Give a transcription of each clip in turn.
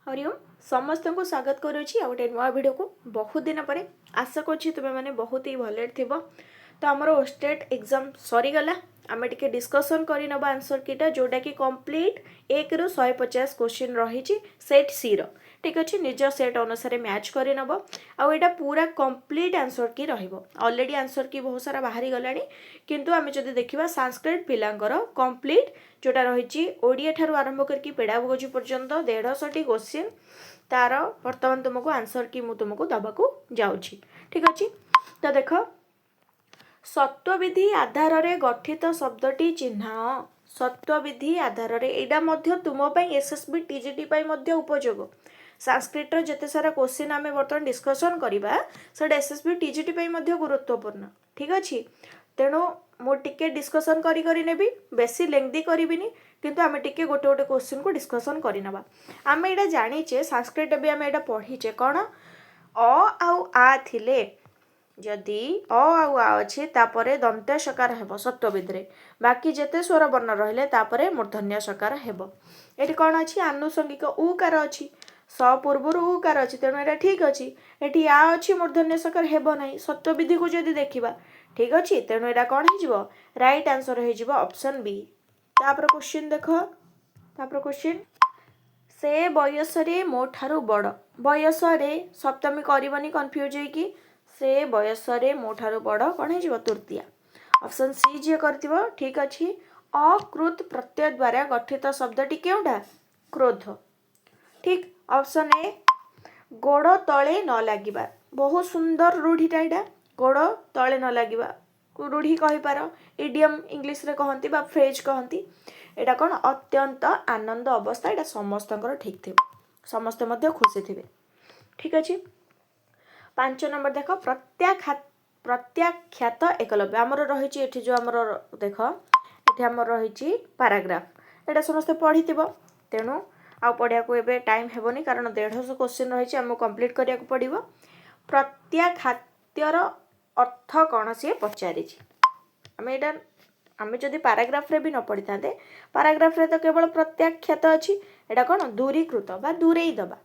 हरिओम समस्त को स्वागत करुच्ची आ गए नुआ भिड को बहुत दिन पर आशा करुच्ची तुम्हें मैंने बहुत ही भले थी। तो आमर ओस्टेट एग्जाम सरीगला आम टे डिस्कसन कर आंसर कीटा जोटा कि कंप्लीट 1 ରୁ 150 क्वेश्चन रही सेट सी रो ठीक अच्छे निज सेट अनुसार मैच करनब आईटा पूरा कंप्लीट आंसर की ऑलरेडी आंसर की बहुत सारा बाहरी गलानी किंतु आम जब देखा संस्कृत पिलांकर कंप्लीट जोटा रही ओडिया ठारू आरंभ करके पेडागोजी पर्यंत 150 क्वेश्चन तार बर्तमान तुमको आंसर की मु तुमको दबाकू जाऊँगी ठीक अच्छे। तो देख सत्वविधि आधार रे गठित शब्दटी चिन्ह सत्वविधि आधार रे एडा मध्य तुम एसएसबी टीजीटी उपयोग संस्कृत जिते सारा क्वेश्चन आम बर्तमान डिस्कसन करवा से एसएसबी टीजीटी गुरुत्वपूर्ण ठीक अच्छे। तेणु मुझे डिस्कसन करी बेसी लेंदी करी किंतु आम टिके गोटे गोटे क्वेश्चन को डिस्कसन करनवा आम यहाँ जानीचे संस्कृत भी आम यहाँ पढ़ीचे कौन आ थिले जदि आउ आ अच्छे तापर दंत्य सकार हेब सत्वविधि बाकी जेते स्वर वर्ण रहिले तापर मूर्धन्य सकार हेब। ये कौन अच्छी आनुषंगिक उकार अच्छी स पूर्वर उकार अच्छी तेणु यहाँ ठीक अच्छी ये आ अच्छी मूर्धन्य सकार हेब ना सत्वविधि को जदि देखा ठीक अच्छे। तेणु यहाँ कौन हो राइट आंसर हो ऑप्शन बी। तापर क्वेश्चन देख तापर क्वेश्चन से बयस मो ठारू बड़ बयस सप्तमी करनी कन्फ्यूज होगी से बयस मो ठारू बड़ कौन हो तृतीया ऑप्शन सी जी कर ठीक अच्छे। अकृत प्रत्यय द्वारा गठित शब्दटी केउटा क्रोध ठीक ऑप्शन ए गोड़ तले न लगिबा बहुत सुंदर रूढ़ीटा यहाँ गोड़ तले न लगिबा रूढ़ी कहीपर इडियम इंग्लिश रे कहती बा फ्रेज कहती एटा कौन अत्यंत आनंद अवस्था यहाँ समस्त ठीक थे समस्ते मध्य खुशी थे ठीक अच्छे। 5 नंबर देख प्रत्याख्यात एकलव्य आमर रही जो आमर देख ये आमर रही पाराग्राफ एटा समस्ते पढ़ी तेणु आ पढ़ा को एबे टाइम हेबनी कारण 150 क्वेश्चन रही आमको कंप्लीट करिया को पड़िबो। प्रत्याख्यातर अर्थ कौन सी पचारि आम एटा आम जदि पाराग्राफ रे भी न पढ़ी था पाराग्राफ रे तो केवल प्रत्याख्यात अच्छी एटा कौन दूरीकृत बा दूरेई दबा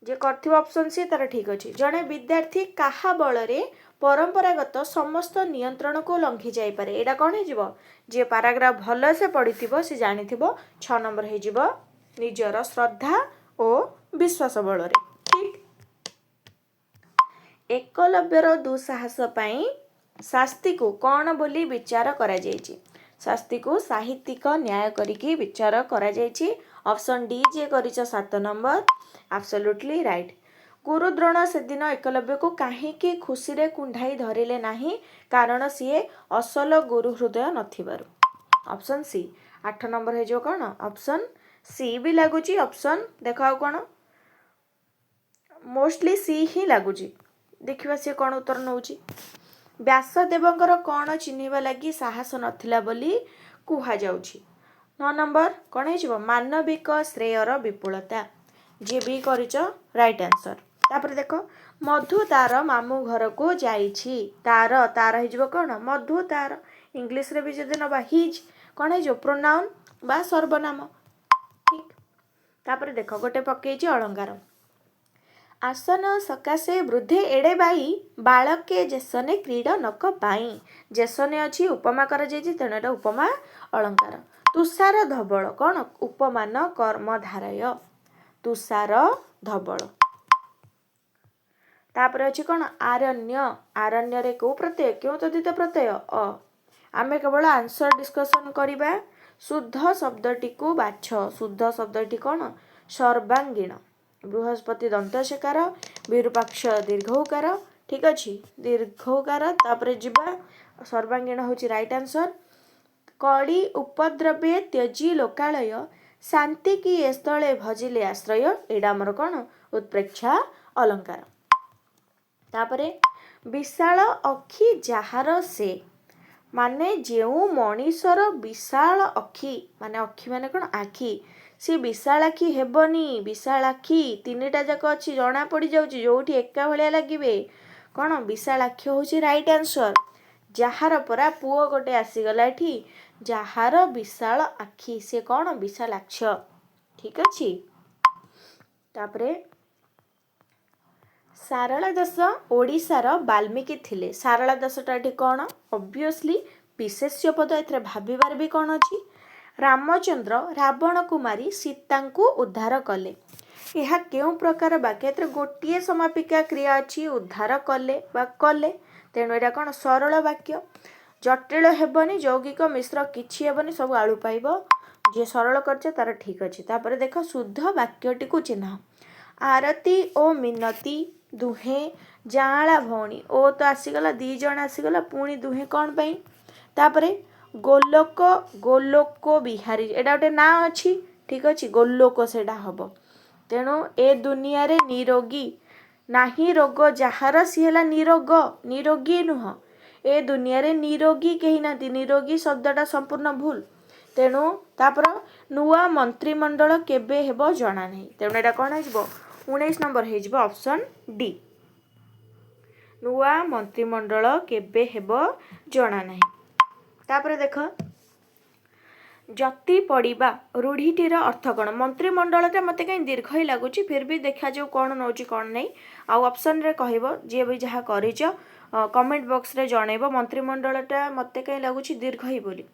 जे कर ऑप्शन सी तार ठीक अच्छे। जड़े विद्यार्थी कहा बल परंपरागत समस्त नियंत्रण को लंघी जाई पारे एटा कौन हो जे पाराग्राफ भल से पढ़ी सी जानी 6 नंबर हो निजर श्रद्धा और विश्वास बल ठीक। एकलव्यर दुस्साहस पाई शास्ति को कौन बोली विचार करा जायछि शास्ति को साहित्यिक न्याय करिकी विचार करा जायछि ऑप्शन डी जे करिछ 7 नंबर एब्सोल्युटली राइट। गुरुद्रोण से दिन एकलव्य को कहीं खुशी रे कुंढाई धरिले नाही कारण सीए असल गुरु हृदय नथिबारु ऑप्शन सी 8 नंबर है जो कौन ऑप्शन सी भी लगुच ऑप्शन देख कौन मोस्टली सी ही लगुच देखा सी कौन उत्तर नौ व्यासदेवंकर कौन चिन्हवा लगी साहस नथिला बोली कुहा जाउछि 9 नंबर कौन हो मानविक श्रेयर विपुलता जी भी करिच राइट आंसर। तापर देख मधु तार मामू घर को जाइछि तार तार हो कौन मधु तार इंग्लिश रे भी जदि नबा हिज कौन हो प्रोनाउन बा सर्वनाम ठीक। तापर देख गोटे पकईछि अलंकार आसन सकाशे वृद्धे एड़े बाई बालके जेसने क्रीड नक पाई जेसने अच्छी उपमा कर तेणु एटा उपमा अलंकार। तुषार धवल कौन उपमान कर्म धारय तुषार धवल। तापर अच्छी कौन आरण्य आरण्य रे को प्रत्यय क्यों तदित प्रत्यय आम केवल आंसर डिस्कसन करवा शुद्ध शब्दटी को बाछ शुद्ध शब्दटी कौन सर्वांगीण बृहस्पति दंतशकार विरूपाक्ष दीर्घकार ठीक अच्छे दीर्घकार तापर जीवा सर्वांगीण हूँ राइट आंसर। कड़ी उपद्रवे त्यजी लोकालय शांति की ए स्थले भजिले आश्रय एडा आमर कौन उत्प्रेक्षा अलंकार। तापरे विशाल अखि जार से माने जेउ मनीषर विशाल अखि माने अखि माने कौन आखि सी विशालाखी हेबनी विशालाखी 3टा जाक अच्छी जना पड़ जाऊँगी जो एका भाया लगे कौन विशालाक्ष हूँ राइट आंसर। जार परा पुओ गोटे आसीगला एठी जार विशाल आखि से कौन विशालाक्ष ठीक अच्छे। तापरे सारला दास ओडिशार बाल्मीकि थिले। सारला दासटा एठी कौन ऑब्वियसली विशेष्य पद एथरे भाबिबार भी कौन अछि रामचंद्र रावण कुमारी सीता को उद्धार कले। यह केउं प्रकार वाक्य एथरे गोटिए समापिका क्रिया अछि उद्धार कले बा कले तेणु एटा कौन सरल वाक्य जटिल हेबनी यौगिक मिश्र किछि हेबनी सब आळु पाइब जे सरल करछे तार ठीक अछि। तापर देख शुद्ध वाक्यटी को चिन्ह आरती ओ मिनती दुहे जाँला भौणी ओ तो आसीगला दी जण आसीगला पुणी दुहे कौन पाई तापरे गोलोक गोलोक बिहारी एटा गोटे ना अच्छी ठीक अच्छे गोलोक सेटा हम तेणु ए दुनिया रे निरोगी नाही रोग जार सी है निरोग निरोगी नुह ए दुनिया रे निरोगी कही ना निरोगी शब्दटा संपूर्ण भूल तेणु तापर नुआ मंत्रिमंडल केबे हेबो जना नहीं तेणु एटा कौन हो 19 नंबर हो ऑप्शन डी नुआ मंत्रिमंडल केबे हेबो जना नहीं। तापर देख जति पड़िबा रूढ़ीटीर अर्थ कौन मंत्रिमंडलटा मत कहीं दीर्घ ही लगुच फिर भी देखा जो कौन नौ कौन नहीं आउ ऑप्शन रे कहबो जे भी जहाँ करिच कमेंट बॉक्स रे जनइबो मंत्रिमंडलटा मत कहीं लगुच दीर्घ ही बोली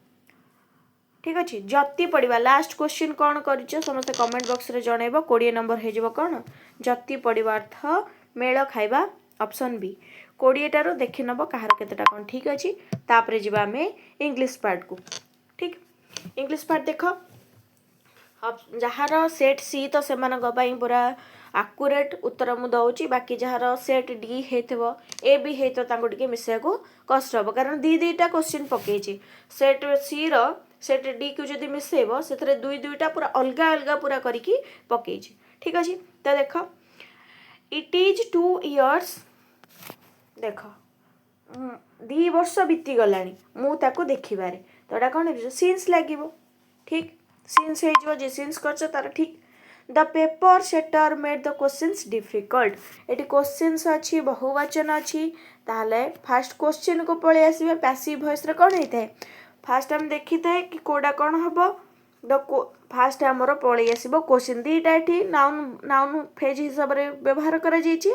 ठीक अच्छे। जति पड़िबा लास्ट क्वेश्चन कौन करिच समस्त कमेंट बॉक्स रे जनइबो 20 नंबर हो कौन जति पड़िबा अर्थ मेल खाइबा ऑप्शन बी 20 टारू देखि नब कहार केतेटा कौन ठीक अच्छी। तापरे जिबा आमे इंग्लिश पार्ट को ठीक इंग्लिश पार्ट देख जହାର सेट सी तो से पूरा आकुरेट उत्तर मु दौची बाकी जହାର सेट डी हेतबो ए बी हेतो तांको टिके मिसेया को कष्ट हो कारण दीटा क्वेश्चन पकेछि सेट सी रो सेट डी को जदि मिसेबो सेतरे दुईटा पूरा अलग अलग पूरा करिकी पकेछि ठीक अछि। तो देख इट इज 2 इयर्स देख 2 वर्ष बीती गलानी मु ताको देखिबारे तो एटा कौन सिंस लागिबो ठीक सिंस हो जे सिंस करछ तार ठीक। The paper shutter made the questions difficult eighty questions अच्छी बहुवचन अच्छी ताहले फास्ट क्वेश्चन को पळे आसीबे पैसिव वॉइस रे कौन हेते फास्ट हम देखि थे कि कोडा कौन हबो द फास्ट हमर पळे आसीबो क्वेश्चन दीटा एठी नाउन नाउन फेज हिसाब रे व्यवहार करा जाईची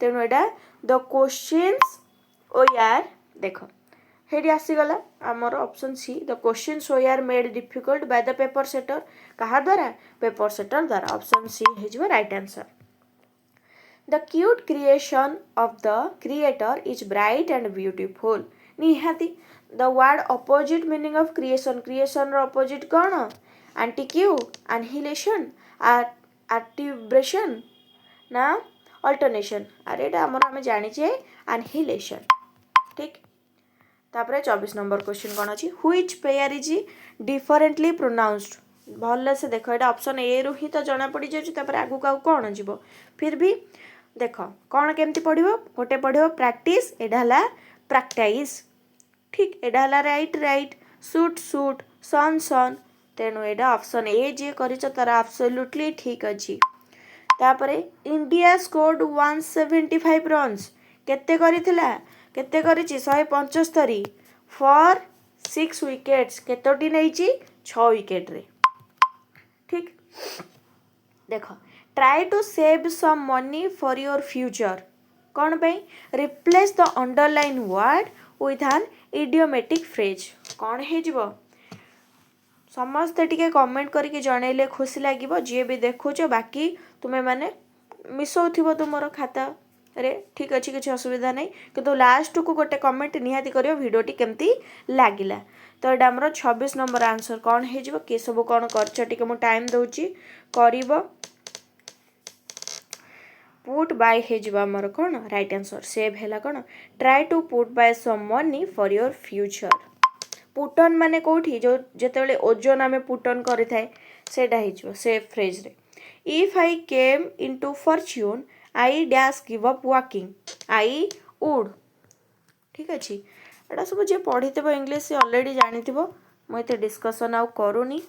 तेनु एटा द क्वेश्चंस ओ यार देखो हेडी आसीगला आमर ऑप्शन सी द क्वेश्चंस ओ यार made difficult by the paper setter कहा द्वारा पेपर सेटर द्वारा ऑप्शन सी हेजिबो right answer. The cute creation of the creator is bright and beautiful निहाती the word opposite meaning of creation creation रो opposite कौन anti Q annihilation arbitration ना alternation अरे एटा हमर हम जानि छे एनहिलेशन ठीक। तापरे 24 नंबर क्वेश्चन कौन अच्छी which pair is differently pronounced भल से देख एटा ऑप्शन ए रु ही तो जना पड़ी जाय तापर आगु का कौन जीवो फिर भी देख कौन केमती पढ़िबो गोटे पढ़िबो प्रैक्टिस एडा हला प्रैक्टिस ठीक एडा हला राइट राइट सूट सूट सन सन तेणु एडा ऑप्शन ए जे करिछ तार एब्सोल्युटली ठीक अछि। तापरे इंडिया स्कोर्ड 175 रन्स केते करिथिला केते करिछि 175 फॉर 6 विकेट्स केतोटी नैछि 6 विकेट रे ठीक। देख try to save some money for your future कौन पे replace the underline word with an idiomatic phrase कौन हे जिवो समस्ते टिके कमेंट करके जनइले खुशी लागिबो जे भी देखुछ बाकी तुमे माने मिसौथिबो तुमरो खाता रे ठीक अच्छी किसी असुविधा नहीं किंतु लास्ट को गोटे कमेंट निहाती करियो वीडियोटी केमती लागिला। तो एटा हमर 26 नंबर आंसर कौन हे जिवो के सब कौन करछ टिके मु टाइम दउची करिवो पुट बाय हे जिवो हमर कौन राइट आंसर सेव हैला कौन try to put by some money for your future पुटन माने कोठी जो जेतेले ओजन आमे पुटन करि थाए सेटा हे जिवो सेव फ्रेज रे if I came into Fortune I dash give up walking I would ठीक अच्छे एटा सब जे पढ़ीथबो इंग्लिश से ऑलरेडी जानिथबो म एते डिस्कशन आउ करूनी।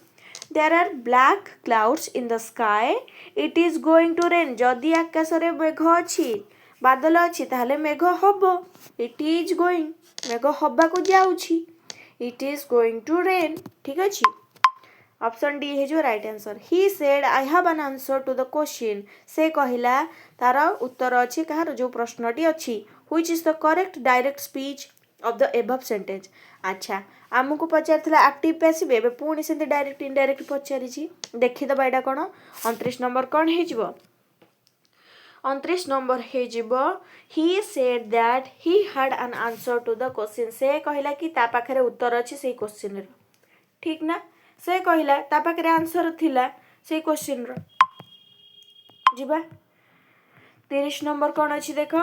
There are black clouds in the sky it is going to rain जदि आकाश रे मेघ अछि बादल अछि ताहले मेघ हबो इट इज गोइंग मेघ हबा को जाउछि it is going to rain ठीक अछि। ऑप्शन डी है जो right answer. He said I have an answer to the question, से कहला तार उत्तर अच्छी कहार जो प्रश्नटी अच्छी। Which is the correct direct speech of the above sentence. अच्छा आमको पचार एक्टिव पैसिव एवं पुणी से डायरेक्ट इनडायरेक्ट पचारि देखीदबा यहाँ कौन 29 नंबर कौन हो 29 नंबर हो he said that he had an answer to the question. से कहला कि ता पाखरे उत्तर अच्छी से क्वेश्चन रो ठीक ना। से कहला ता पाखरे आंसर थिला से क्वेश्चन रो जिबा 30 नंबर कौन अच्छी देख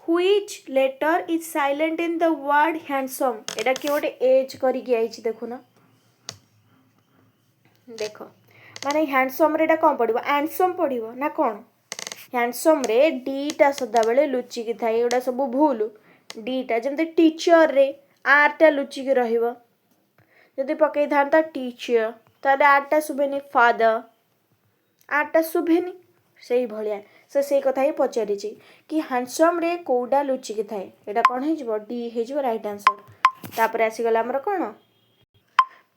Which letter is silent in the word handsome। एटा कि गोटे एज करके आइछि देखो ना देख माने हैंडसम रे एटा कौन पड़िबो हैंडसम पड़िबो ना कौन हैंडसम रे डीटा सदा बेले लुचि कि थाए एटा सब भूल डीटा जमते टीचर रे आरटा लुचि कि रहिबो जदि पकई थांता टीचर ताले आरटा सुबेनी फादर आरटा सुबेनी सेही भलिया से कथा ही पचारि कि हैंडसम रे कोडा लुचिकी थाए एटा कौन हो डी हो राइट आंसर। तापर आसीगला हमर कौन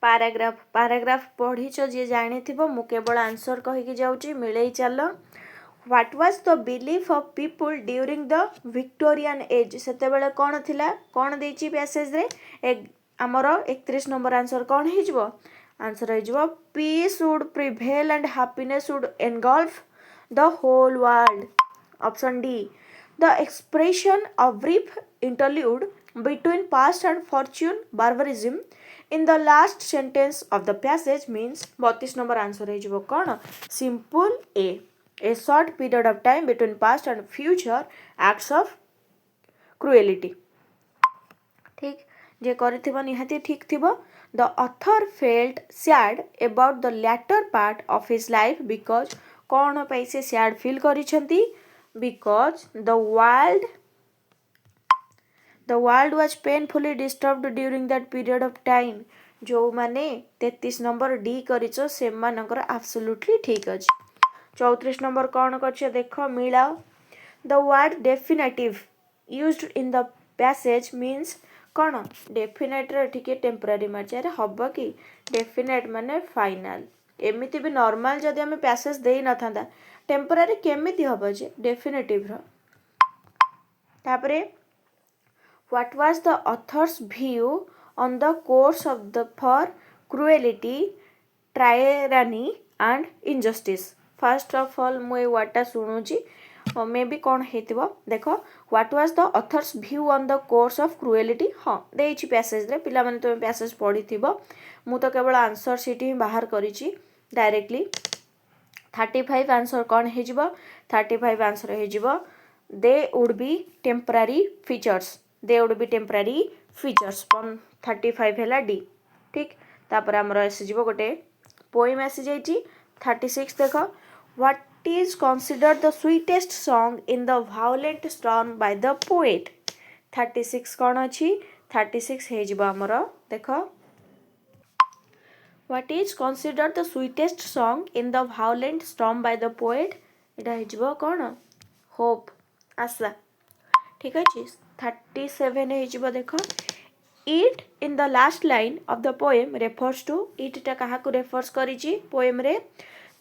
पैराग्राफ पैराग्राफ पढ़ीच जी जानी मु केवल आंसर कहीकि जाऊँगी मिले चल। What was the belief of people during the Victorian age सेतेबेले कौन थिला कौन देछि पैसेज रे आमर 31 नंबर आंसर कौन हो आंसर हो peace would prevail and happiness would engulf the whole world। Option D the expression of brief interlude between past and fortune barbarism in the last sentence of the passage means 32 number answer हो कौन simple a short period of time between past and future acts of cruelty ठीक जे करथिबो निहाती ठीक थिबो। the author felt sad about the latter part of his life because कौन पाई से sad feel करिसेंती because the world was painfully disturbed during that period of time. जो माने 33 नंबर डी करिचो से मानकर एब्सोल्युटली ठीक अछि। 34 नंबर कौन करछ देख मिलाओ the word definitive used in the passage means कौन डेफिनेट रे ठीक टेम्पररी मार्चारे हब कि डेफिनेट माने फाइनल एमिति भी नॉर्मल जदि आम पैसेज दे न था टेम्पररी केमिति हम जे डेफिनेटिव तापरे what was the author's view on the course of the for cruelty tyranny and injustice. First of all मुझे वर्डटा शुणुची मे बी कौन हो देख what was the author's view on the course of cruelty हाँ देछि passage रे पिला माने तुम पैसेज पढ़ी मु तो केवल आंसर सीट ही बाहर करिछि डायरेक्टली। 35 आंसर कौन हो 35 आंसर हो they would be temporary features they would be temporary features 35 है डी ठीक। तापर आमर आसीज गोटे पोएम आसी जाइए 36 देख what is considered the sweetest song in the violent storm by the poet. 36 कौन अच्छी 36 हो आमर देख What is considered the sweetest song in the violent storm by the poet? इटा हो कौन होप आशा ठीक अच्छे। 37 हो देख it in the last line of the poem refers to इटा क्या रेफर्स करी पोएम रे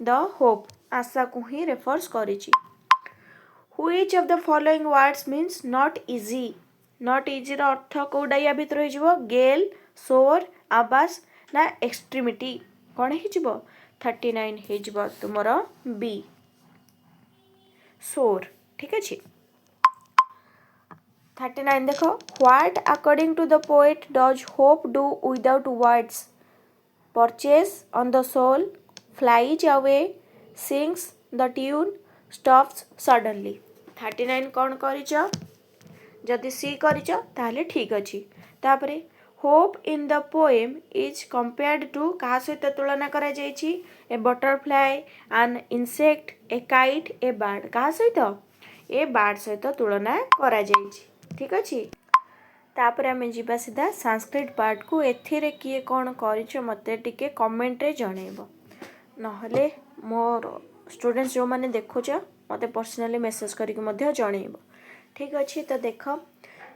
द होप आशा को ही रेफर्स करी। Which of the following words means not easy? not easy रो अर्थ कौटा या भीतर हो गेल सोर आवास ना एक्सट्रीमिटी कौन हो 39 हो तुमर बी सोर ठीक अच्छे। 39 देख what according to the poet does hope do without words perches on the soul flies away sings the tune stops suddenly. 39 कौन करिच जदि सी करिच ताहले ठीक अच्छी। तापरे hope in the poem is compared to क्या सहित तुलना करा जाइछि a butterfly an insect a kite a bird क्या सहित ए बर्ड सहित तुलना करा जाइछि ठीक अच्छे। तापर आम जीवा सीधा संस्कृत पार्ट को एथिरे किए कौन करिछ मते टिके कमेंट रे जणेबो नहले मोर स्टूडेंट्स जो माने देखुछ मते पर्सनली मेसेज करके मध्य जणेबो ठीक अच्छे। तो देख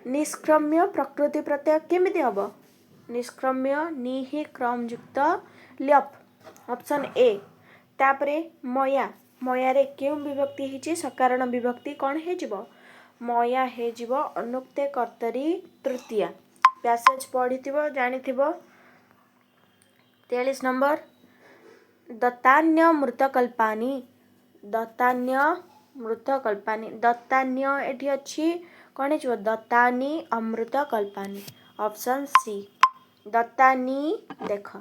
निष्क्रम्य प्रकृति प्रत्यय केमिति हम निष्क्रम्य नि हि क्रम युक्त ल्यप ऑप्शन ए। तापरे मया मयारे केउं विभक्ति हिची सकारण विभक्ति कौन हे जिवो मया हे जिवो अनुक्ते कर्तरी तृतीया। पैसेज पढ़िथिबो जानिथिबो 43 नंबर दत्तान्य मृतकल्पानि दत्तान्य मृतकल्पानि दत्तान्य एठी अछि कौन हे जिवो दत्तानि अमृतकल्पानि। ऑप्शन सी दत्तानि देख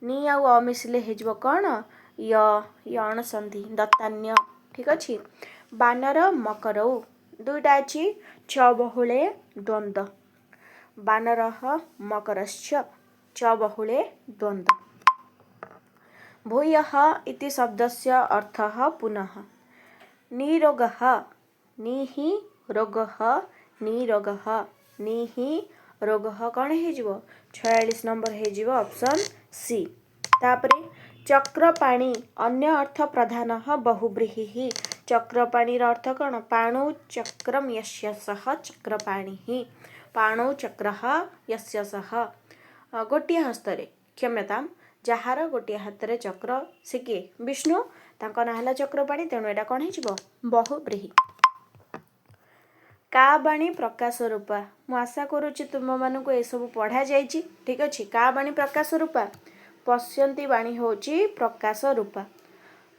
नी आउ अमिसले हे जिवो कौन यण संधि दत्तान्य ठीक अछि। बानर मकरौ दुईटा अछि च बहुले द्वंद्व बानरः मकरश्च च बहुले द्वंद्व। भूयः इति शब्दस्य अर्थः पुनः निरोगः निहि रोगः निरोगः निहि रोगः कौन हे जिवो 46 नंबर हे जिवो ऑप्शन सी। तापरे चक्रपाणी अन्य अर्थ प्रधान बहुब्रीहि चक्रपाणी अर्थ कौन पाणौ चक्रम यस्य सः चक्रपाणी पाणौ चक्रः यस्य सः गोटिए हस्तरे क्षम्यताम जार गोटिए हाथ चक्र से किए विष्णु तांको ना हला चक्रपाणी तेणु एटा कौन हे जिवो बहुब्रीहि। का बाणी प्रकाश रूपा मु आशा करुच्ची तुम मानक ए सब पढ़ा जाइछि ठीक अछि। का बाणी प्रकाश रूपा पश्यंती बाणी होची प्रकाश रूपा।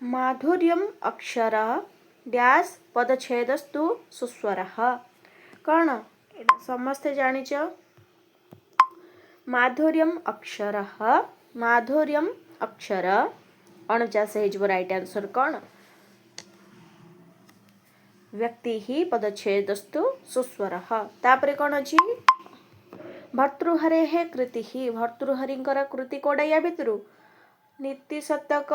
माधुर्यम अक्षर डैश पदच्छेदस्तु सुस्वरः कौन एटा समस्ते जानिच माधुर्यम अक्षर 49 हे जिवो राइट आंसर कौन व्यक्ति ही पदच्छेदस्तु सुस्वरः। तापरे कौन अछि भर्तृहरे हे कृति ही भर्तृहरिंकर कृति कोडा या भितरु नीति शतक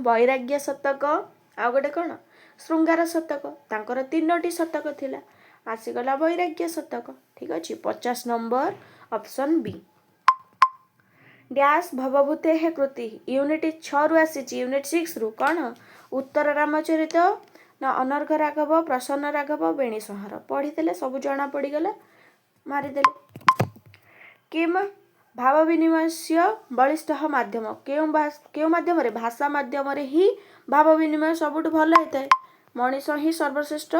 वैराग्य शतक आ गोटे कौन श्रृंगार शतक तांकर 3टी शतक थिला आसीगला वैराग्य शतक ठीक अछि। 50 नंबर ऑप्शन बी। डैश भवभूते हे कृति यूनिट 6 रु आसीची यूनिट 6 रु कौन उत्तर रामचरित ना अनर्घ राघव प्रसन्न राघव बेणी संहार पढ़ी सब जना पड़गला मारिदेले। किम भाव विनिमय बलिष्ठ माध्यम क्यों माध्यम रे भाषा माध्यम रे ही भाव विनिमय सबुठ भल होता है मनीष ही सर्वश्रेष्ठ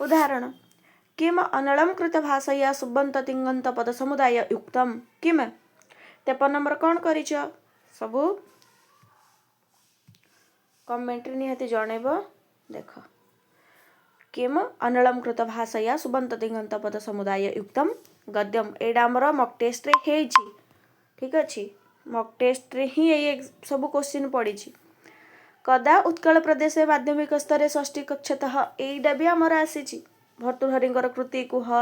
उदाहरण। किम अनलम कृत भाषया सुबंत तिंगंत पद समुदाय युक्तम किम 53 नंबर कौन करिछ सबू कमेंट निहाती जणेब देख किम अनलम कृत भाषया सुबंत तिंगंत पद समुदाय युक्तम गद्यम एडा हमर मॉक टेस्ट रे हेछि ठीक अछि मॉक टेस्ट रे ही ये सब क्वेश्चन पड़ी कदा उत्कल प्रदेश माध्यमिक स्तर षष्ठी कक्षातः एइडा भी हमर आसीछि भर्तृहरिंकर कृति कुह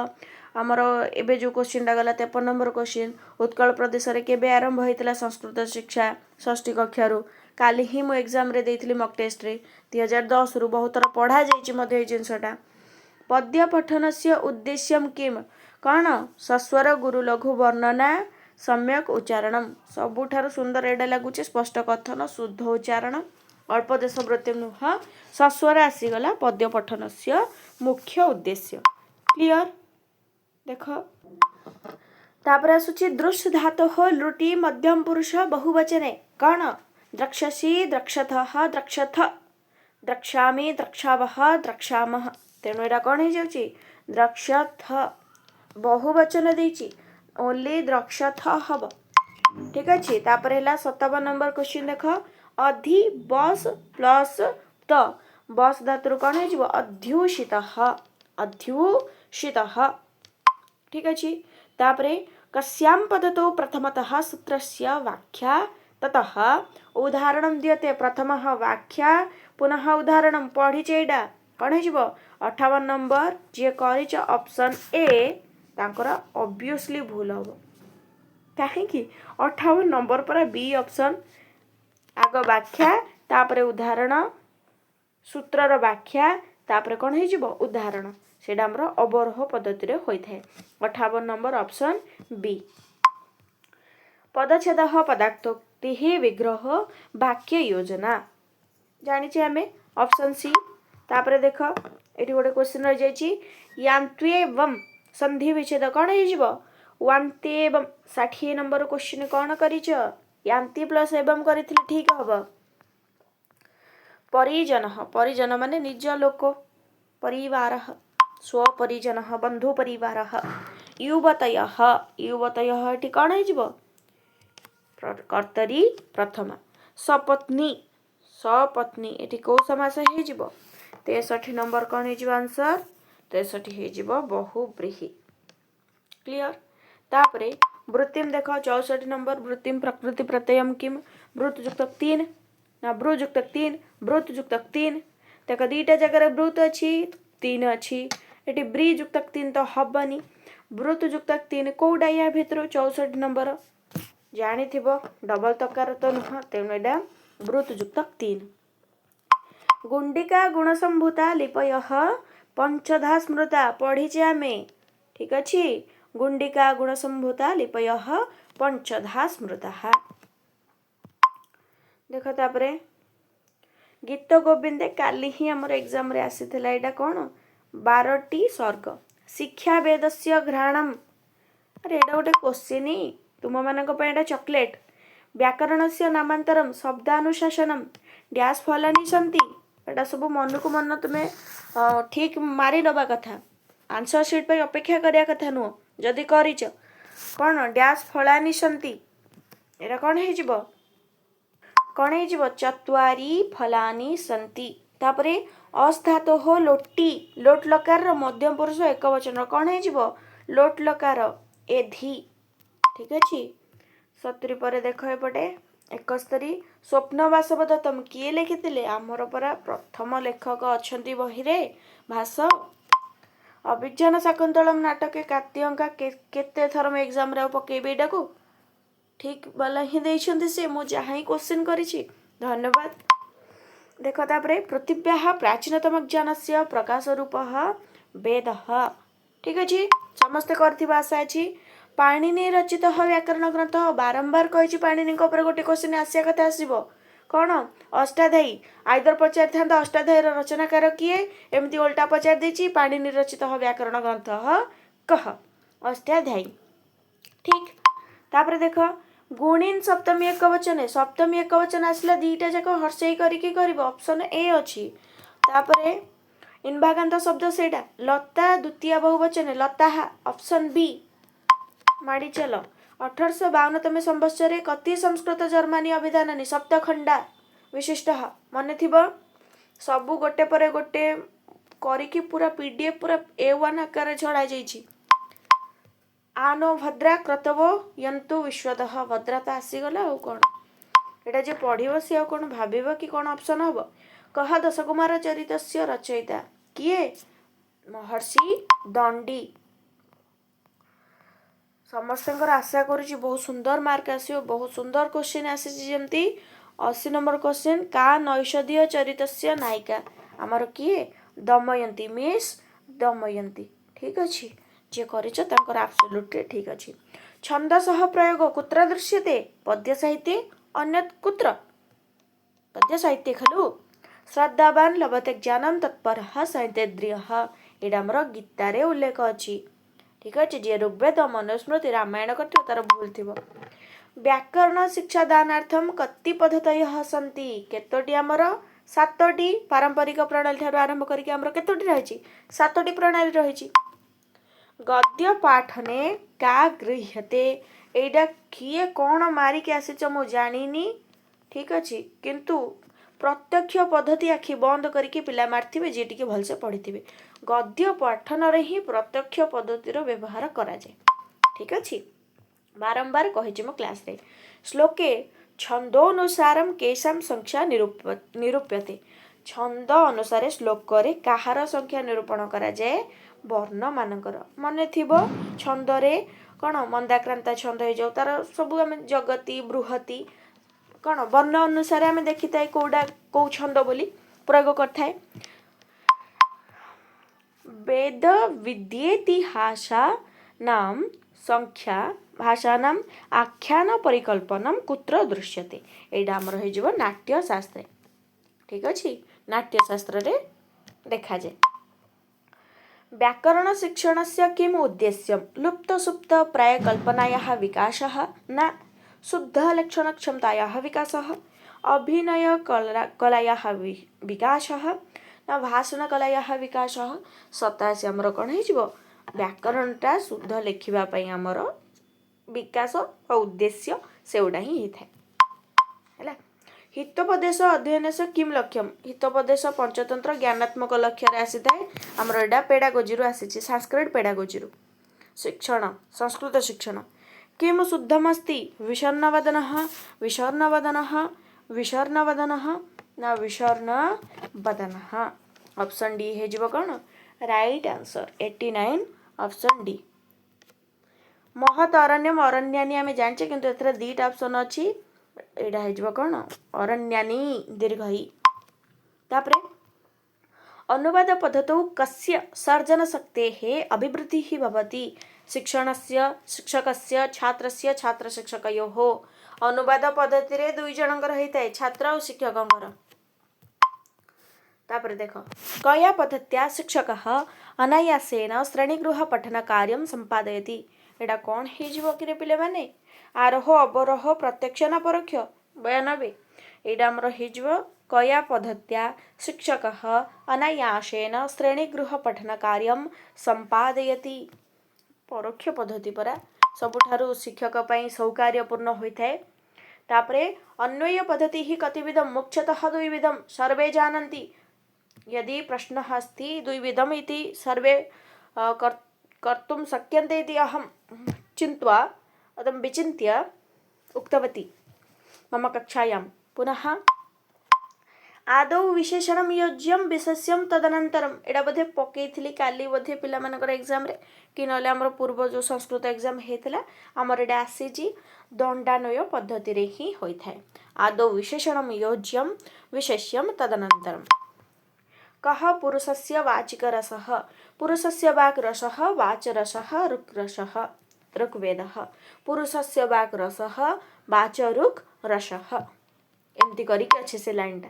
आमर एबे जो क्वेश्चनटा गला 53 नंबर क्वेश्चन उत्कल प्रदेश रे केबे आरंभ होइतला संस्कृत शिक्षा षष्ठी कक्षारु काली ही मु एग्जाम रे देइथिली मॉक टेस्ट रे 2010 रु बहुत थर पढ़ा जाइछि मध्ये ए जिंसटा। पद्य पठनस्य उद्देश्यम किम कौन सस्वर गुरु लघु वर्णना सम्यक उच्चारणम सबुठारु सुंदर एडा लागुचे स्पष्ट कथन शुद्ध उच्चारण अल्प देश व्रत नुह सस्वर आसीगला पद्य पठनस्य मुख्य उद्देश्य क्लियर देख। तापर आसुची दृश्य धातु हो लुटी मध्यम पुरुष बहुवचने कौन द्रक्षसी द्रक्षतः द्रक्षथ द्रक्षामि द्रक्षावह द्रक्षामः तेणु एटा कौन हो जाउची द्रक्षथ बहुवचन देइची ओनली द्रक्षथ हब ठीक अछि। तापर हैला 57 नंबर क्वेश्चन देख अधि बस प्लस त बस धातु कौन हो जिवो अध्युषितः ठीक अछि। तापरे कस्यां पदतो प्रथमतः सूत्रस्य व्याख्या ततः उदाहरणं दीयते प्रथमः व्याख्या पुनः उदाहरणं पढ़ी चेडा कौन हो 58 नंबर जे करिच ऑप्शन ए तांकर ऑब्वियसली भूल हबो काहे कि 58 नंबर पर बी ऑप्शन आग व्याख्या तापरे उदाहरण सूत्रर व्याख्या तापरे कौन हो जिवो उदाहरण सेडा हमर अवरोह पद्धति रे होई थाए 58 नंबर ऑप्शन बी। पदच्छेद पदार्थोक्ति विग्रह वाक्य योजना जानिचे हमें ऑप्शन सी। तापरे देख एटी गोटे क्वेश्चन रह जाइछि यान्त्वेवम संधि विच्छेद कौन हो जिवो वान्तेवम 60 नंबर क्वेश्चन कौन करिछ यान्ति प्लस एवं करिथिले ठीक हब। परिजन, परिजन माने निज लोक, परिवार, स्वपरिजन, बंधु परिवार। युवतय, युवतय एठी कौन हो कर्तरी प्रथमा। सपत्नी, सपत्नी एठी को समास हो 63 नंबर कौन हो आंसर 63 हो बहुव्रीहि। क्लियर। तापरे वृत्तिम देख 64 नंबर वृत्तिम प्रकृति प्रत्ययम किम वृत्त युक्त 3 ना ब्रू युक्त 3 वृत्त युक्त 3 देख दीटा जगह वृत्त अच्छी 3 अच्छी एटी ब्री युक्त 3 तो हबनी वृत्त युक्त 3 कोडा या भितर 64 नंबर जानी थिबो डबल तकार तो नुह तेणु एडा वृत्त युक्त 3। गुंडिका गुणसंभूता लिपयः पंचधा स्मृता पढ़ीचे आमे ठीक अच्छी। गुंडिका गुणसंभूता लिपयः पंचधा स्मृता। देख तापरे गीत गोविंदे काली ही हमर एग्जाम रे आसीथिला एटा कोन 12टी सर्ग शिक्षा वेदस्य घ्राणम। अरे एटा गोटे क्वेश्चन तुम मानक पे एटा चॉकलेट। व्याकरणस्य नामांतरम शब्दानुशासनम डैश फलानि सन्ति एटा सब मन को मन तुमे ठीक मारी दबा कथा आंसर शीट पे अपेक्षा करिया कथा नु जदि करिच कोन डैश फलानि सन्ति एटा कोन हे जिवो कौन हो चत्वारी फलानी सन्ति। तापरे अस्धातो हो लोटी लोट लकार मध्यम पुरुष एक वचन कौन हो लोट लकार एधि ठीक अच्छे। 70 पर देख एपटे 71 स्वप्न वासवदत्तम किए लिखिथिले आमर परा प्रथम लेखक अछंती बही रे भास। अभिज्ञान शाकुंतलम नाटक कात्तियंका केते थर में एग्जाम रे पकेबे एटा को ठीक वाला ही देइछन्ति से मु जहाँ ही क्वेश्चन करिछि धन्यवाद। देख तापरे पृथिव्याः प्राचीनतम ज्ञानस्य प्रकाश रूपः वेदः ठीक अछि समस्त करथिबा आशा अछि। पाणिनि रचित व्याकरण ग्रंथ बारंबार कहिछि पाणिनि को ऊपर गोटे क्वेश्चन आसिया कथा आसीबो कोन अष्टाध्यायी आइदर पचार था अष्टाध्यायी रचनाकार किए एमती उल्टा पचार देछि पाणिनि रचित व्याकरण ग्रंथ कह अष्टाध्यायी ठीक। तापरे देख गुणिन सप्तमी एक वचन सप्तमी एक वचन आसला दीटा जाक हर्षई करिकी करिवो ऑप्शन ए अछि। तापरे इनभागांत शब्द सेटा लता द्वितीय बहुवचन लता ऑप्शन बी माड़ी चलो। 1852 संवत्सरे कति संस्कृत जर्मनी अभिधानानि सप्तखंडा विशिष्ट मन थिबो सबु गोटे परे गोटे करिकी पूरा पीडीएफ पूरा A1 आकार छड़ा जाइछि। आनो भद्रा क्रतवो यंतु विश्वतः भद्रा तो आसीगला आ कौन एटा जे पढ़िबो से आ कौन भाबिबो कि कौन ऑप्शन हबो कह दशकुमार चरितस्य रचयिता किए महर्षि दंडी। समस्तंकर आशा करुछि बहुत सुंदर मार्क आसियो बहुत सुंदर क्वेश्चन आसीछि जेमती 80 नंबर क्वेश्चन का नैषधीय चरितस्य नायिका आमर किए दमयंती मिस दमयंती ठीक अछि जे करिछ तांकर एब्सोल्युटली ठीक अछि। छंदसह प्रयोग कुत्र दृश्यते पद्य साहित्ये अन्यत् कुत्र पद्य साहित्ये खलु। श्रद्धावान लभते ज्ञानम तत्परः साहित्येन्द्रियः एटा हमर गीतारे उल्लेख अछि ठीक अछि। जे ऋग्वेद मनुस्मृति रामायण करथिबो तार भूल थिबो। व्याकरण शिक्षा दानार्थम कति पद्धतयः सन्ति केतोटी हमर 7टी पारंपरिक प्रणाली ठारू आरंभ करिके हमर केतोटी रहिछि 7टी प्रणाली रहिछि। गद्य पाठने का गृह्यते एटा किए कौन मारिके आसीच मु जानिनी ठीक अछि किंतु प्रत्यक्ष पद्धति आखि बंद करके पिला मारथिबे जे टिके भलसे पढ़िथिबे गद्य पाठन रे ही प्रत्यक्ष पद्धतिर व्यवहार करा जाय ठीक अछि। बारंबार कहिछि मो क्लास रे श्लोके छंदोनुसारम केशाम संख्या निरूप्यते छंद अनुसार श्लोक रे काहार संख्या निरूपण करा जाय वर्ण मानकर मने थिबो छंदरे कौन मंदाक्रांता छंद हो जाऊ तार सब आम जगती बृहति कौन वर्ण अनुसार आम देखी थाए कौड़ा कौ छंद बोली प्रयोग करथाए। वेद विद्येतिहासा नाम संख्या भाषा नाम आख्यान परिकल्पनम कुत्र दृश्यते एटा हमर हो जिवो नाट्य शास्त्र ठीक अछि नाट्य शास्त्र रे देखा जाए। व्याकरण शिक्षणस्य किम उद्देश्यम लुप्त सुप्त प्राय कल्पनायाः विकासः न शुद्ध लक्षण क्षमतायाः विकासः, अभिनय कलायाः विकासः ना भाषण कलायाः विकासः। 87 आमर कौन हो व्याकरणटा शुद्ध लिखिबा पई आमर विकास और उद्देश्य सेउडा ही होता है। हितोपदेश अध्ययन से किम लक्ष्यम, हितोपदेश पंचतंत्र ज्ञानात्मक लक्ष्य आसी थाए आमर एटा पेडागोजी आसी संस्कृत पेडागोजी शिक्षण संस्कृत शिक्षण। किम शुद्धमस्ति विषर्णवदनः विषर्णवदनः विषर्णवदनः ना विषर्णवदनः। ऑप्शन डी हे जीव कौन राइट आंसर 89 ऑप्शन डी। महत अरण्यम अरण्यानी आम जाने किंतु एथरे दीटा ऑप्शन अच्छी एटा हे जीव कौन अरण्यानी दीर्घ ही। तापरे अनुवाद पद्धतौ कस्य सर्जन शक्तेः अभिवृद्धिः भवति, शिक्षणस्य शिक्षकस्य छात्रस्य छात्र शिक्षकयोः। अनुवाद पद्धति रे दुई जनकर होता है छात्र और शिक्षकंकर। तापर देख कया पद्धत्या शिक्षकः अनायासेन श्रेणीगृह पठन कार्यं संपादयति। एटा कौन हे जीव कि पिले माने आरोह अवरोह प्रत्यक्ष ना परोक्ष 92। एटा हमर हे जीव कया पद्धत्या शिक्षकः अनायासेन श्रेणीगृह पठन कार्यं संपादयति। परोक्ष पद्धति परा सबुठारु शिक्षक पई सौकार्यपूर्ण होइथाय। तापरे अन्वय पद्धति ही कतिविधम मुख्यतः द्विविधम सर्वे जानन्ति। यदि प्रश्नः अस्ति द्विविधम् इति सर्वे कर्तुं शक्यन्ते इति अहं चिन्त्वा अदं विचिन्त्य उक्तवती मम कक्षायां। पुनः आदौ विशेषणं योज्यं विशेष्यं तदनन्तरम् एटा बोधे पकेइथिली काली बोधे पिला मानकर एग्जाम रे कि नले हमर पूर्व जो संस्कृत एग्जाम हेतला हमर एटा आसीची दंडान्वय पद्धति रे ही होइथाय। आदौ विशेषणं योज्यं विशेष्यं तदनन्तरम्। कः पुरुषस्य वाचिकरसः, पुरुषस्य वाक्रसः वाचरसः ऋक्रसः ऋग्वेदः। पुरुषस्य वाक्रसः वाच ऋक् रसः एमती करिक अच्छे से लाइनटा।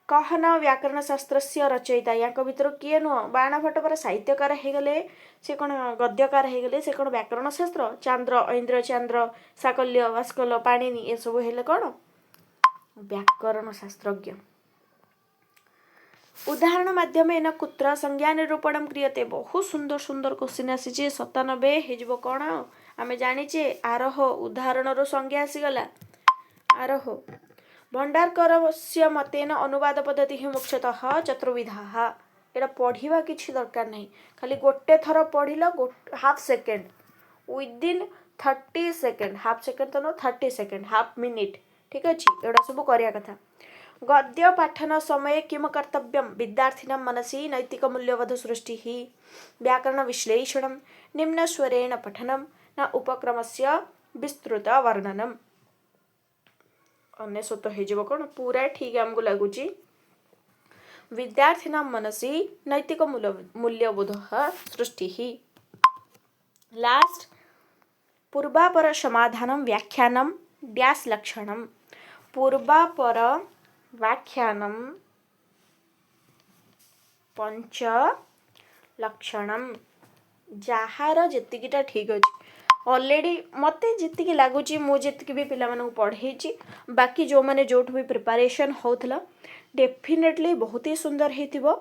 कह न व्याकरण शास्त्रस्य रचयिता या भितर किए नुह बाण भट्ट पर साहित्यकार हो गले से कौन गद्यकार हो गले से कौन व्याकरण शास्त्र चांद्र ऐन्द्र चांद्र साकल्य भास्कल पाणिनि ये सब हेले कौन व्याकरण शास्त्रज्ञ। उदाहरण माध्यमेन कुत्र संज्ञा निरूपणम क्रियते। बहुत सुंदर सुंदर क्वेश्चन आसी 97 हेजिबो कौन आमे जानिचे आरोह उदाहरण रो संज्ञा आसीगला आरोह। भंडारकरस्य मतेन अनुवाद पद्धति ही मुख्यतः चतुर्विधाः। एटा पढ़िबा किछि दरकार नहीं खाली गोटे थर पढ़िल half second within 30 second half second तो नो 30 सेकेंड हाफ मिनिट ठीक अछि एटा सब करिया कथा। गद्य पाठन समय किम कर्तव्यम विद्यार्थिनां मनसि नैतिक मूल्यबोध सृष्टिः व्याकरण विश्लेषणं निम्न स्वरेण पठनं न उपक्रमस्य विस्तृत वर्णनम। अनेसत हेजिबो कोन पूरा ठीक हमको लागुची विद्यार्थिनां मनसि नैतिक मूल्यबोधः सृष्टिः। लास्ट पूर्वापर समाधानं व्याख्यानं डैश लक्षणं। पूर्वापर व्याख्यानं पंच लक्षणम जहार जेतिकीटा ठीक अछि ऑलरेडी मते जेतिकी लागुची मु जेतिकी भी पिला मानू पढ़ेची बाकी जो माने जोठ भी प्रिपरेशन होथला डेफिनेटली बहुत ही सुंदर हेतिबो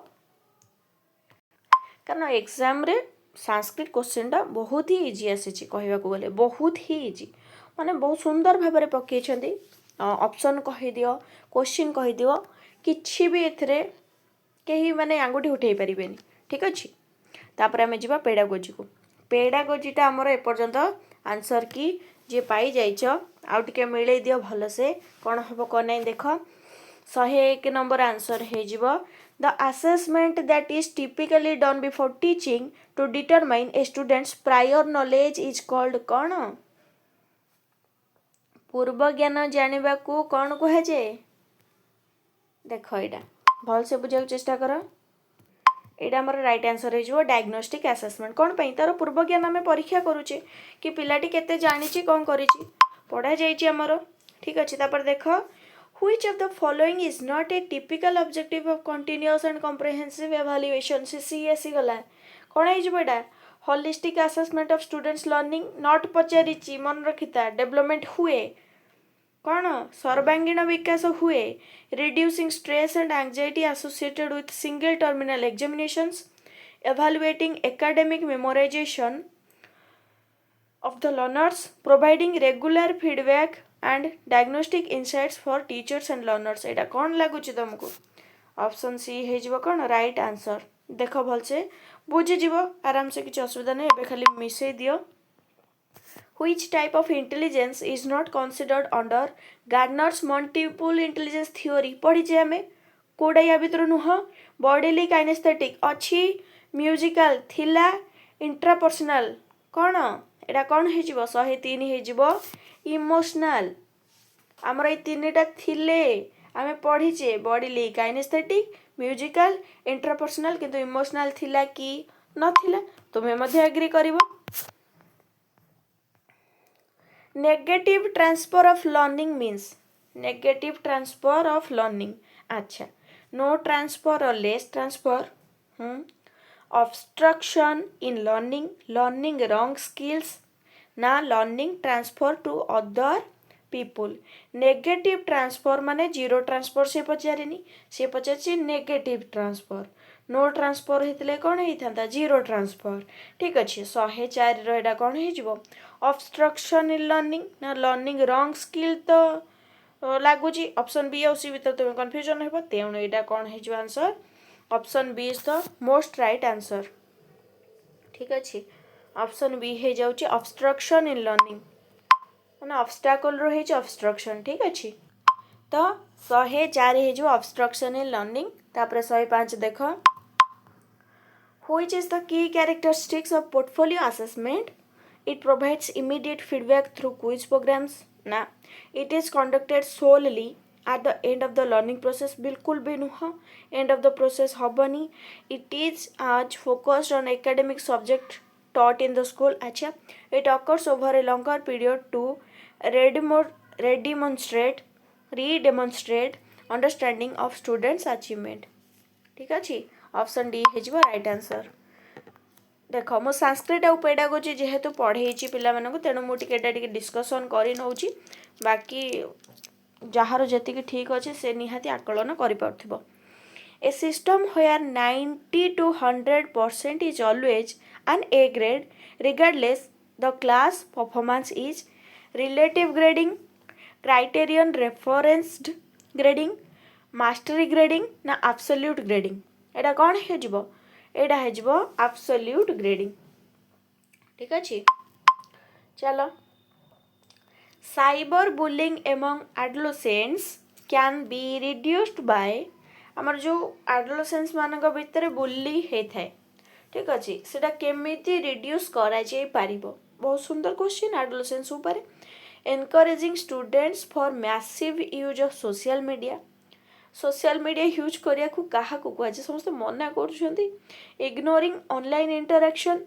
कारण एग्जाम रे संस्कृत क्वेश्चन बहुत ही इजी आसीची कहबा को गले बहुत ही इजी माने बहुत सुंदर भाबरे पकेइछंती। ऑप्शन कहि दियो क्वेश्चन कहि दियो किछि भी एथरे केही माने आंगुठी उठेई परिबेनी ठीक अछि। तापर हमें जीवा पेडागोजी को पेडागोजीटा हमर ए पर्यंत आंसर की जे पाई जाइछ आउ टिके मिले दियो भलो से कोन हबो कोन नै देख 101 नंबर आंसर हे जीवो the assessment that is typically done before teaching to determine a students prior knowledge is called कोन पूर्व ज्ञान जानिबा को कोन कहे जे देखो एटा भल से बुझा चेष्टा करो एटा हमर राइट आंसर हे जो डायग्नोस्टिक असेसमेंट कोन पई तार पूर्व ज्ञान में परीक्षा करूचे कि पिलाटी केते जानिची कोन करिची पढ़ा जाईची हमर ठीक अछि। तापर देखो which of the following is not a typical objective of continuous and comprehensive evaluation CCSE गला कोन हे जो एटा holistic assessment of students learning not पचारिची मन रखिता डेवलपमेंट हुए कौन सर्वांगीण विकास हुए reducing stress and anxiety associated with single terminal examinations evaluating academic memorization of the learners, providing regular feedback and diagnostic insights for teachers and learners. एटा कौन लगुच तुमको ऑप्शन सी हे कौन राइट आंसर देख भलसे बुझीज आराम से किसी असुविधा नहीं एबे खाली मिसई दियो which type of intelligence is not considered under Gardner's multiple intelligence theory पढ़ीचे आमे कोडा या भितर नुह bodily kinesthetic अच्छी म्यूजिकल थिला इंट्रापर्सनल कौन एटा कौन हो 103 हो इमोशनल आमर ये तीनटा थिले आमे पढ़ीचे bodily kinesthetic म्यूजिकल इंट्रापर्सनल किंतु इमोशनल थिला कि नथिला तुम्हें मध्य एग्री करिवो negative transfer of learning means negative transfer of learning अच्छा नो ट्रांसफर और less transfer obstruction in learning wrong skills ना learning transfer to other people negative transfer माने जीरो ट्रांसफर से पचारिनी से पचारछि नेगेटिव ट्रांसफर नो ट्रांसफर हेतले कौन होता zero transfer ठीक अच्छे 104 एटा कौन हो obstruction in learning ना learning wrong skill तो लगुच ऑप्शन बी और सी भीतर तुम कन्फ्यूजन हो तेणु यहाँ कौन हो answer option B is the most right answer ठीक अच्छे ऑप्शन बी हो जाऊँ ऑब्स्ट्रक्शन इन लर्निंग मैंने ऑब्स्टाकल रो है ऑब्स्ट्रक्शन ठीक अच्छे तो 104 हो ऑब्स्ट्रक्शन इन लर्निंग तापर 105 देख which is the key characteristics of portfolio assessment it provides immediate feedback through quiz programs ना it is conducted solely at the end of the learning process बिल्कुल भी नुह end of the process हबनी it is as focused on academic subject taught in the school अच्छा it occurs over a longer period to redemonstrate understanding of students achievement ठीक अच्छे option D हो right answer देख मो संस्कृत आउ pedagogy जेहेतु पढ़े पिला तेणु मुझे डिस्कसन कर नौची बाकी जार जी ठीक अच्छे से निहाती आकलन कर a system where 90 to 100% is always an A grade regardless the class performance is relative grading criterion referenced grading mastery grading ना एब्सोल्यूट ग्रेडिंग एटा कौन हो एटा हो एब्सोल्यूट ग्रेडिंग ठीक अच्छे चलो cyber bullying among adolescents can be reduced by आमर जो एडोलेसेंट्स मानक भितर बुली होता है ठीक अच्छे सेटा केमिति रिड्यूस करा जाय पारिबो बहुत सुंदर क्वेश्चन एडोलेसेंट्स ऊपर encouraging students for massive use of social media use करिया को काहा को आज समस्त मना कर ignoring online interaction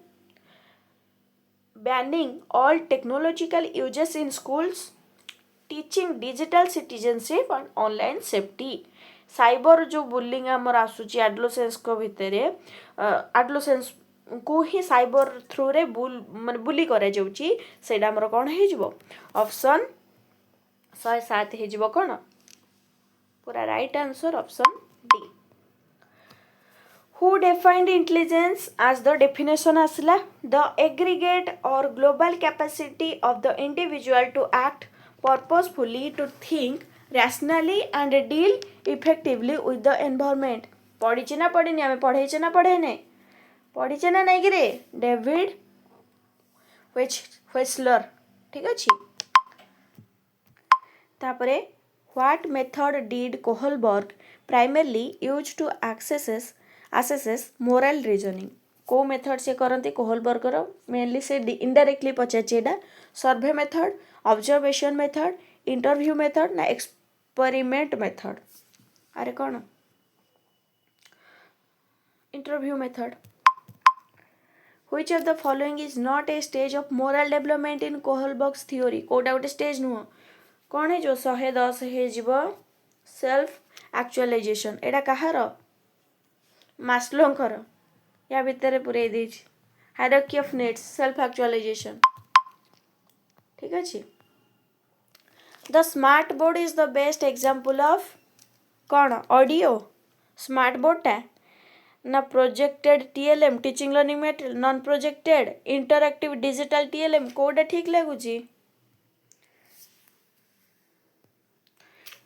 banning all technological uses in schools, teaching digital citizenship and online safety. Cyber जो बुलिंग आमर आसूची एडोलेसेंस को भितर एडोलेसेंस को ही साइबर थ्रू रे माने बुली करा जाउची सेडा हमर कोन हे जिवो ऑप्शन 107 हे जिवो कोन पूरा right answer option D Who defined intelligence as the definition asla the aggregate or global capacity of the individual to act purposefully to think rationally and deal effectively with the environment पढ़ीचे ना पढ़ीनी आमे पढ़ेचे ना पढ़े ने पढ़ीचे ना नहीं रे David Wechsler ठीक अच्छे तापरे what method did Kohlberg primarily use to assesses moral reasoning को मेथड से करती कोहलबर्गर मेनली से इनडायरेक्टली पचारे survey method observation method interview method ना एक्सपेरिमेंट मेथड अरे कौन interview method which of the following is not a stage of moral development in Kohlberg's theory कोटा गोटे स्टेज नुह कौन है जो 110 है सेल्फ एक्चुअलाइजेशन एटा कहार मास्लोंकर या भितर पूरे hierarchy of needs, self actualization. ठीक अच्छे। The smart board is the best example of कौन ऑडियो स्मार्ट बोर्डटा ना projected TLM teaching learning material non projected interactive digital TLM कोडा ठीक लगुच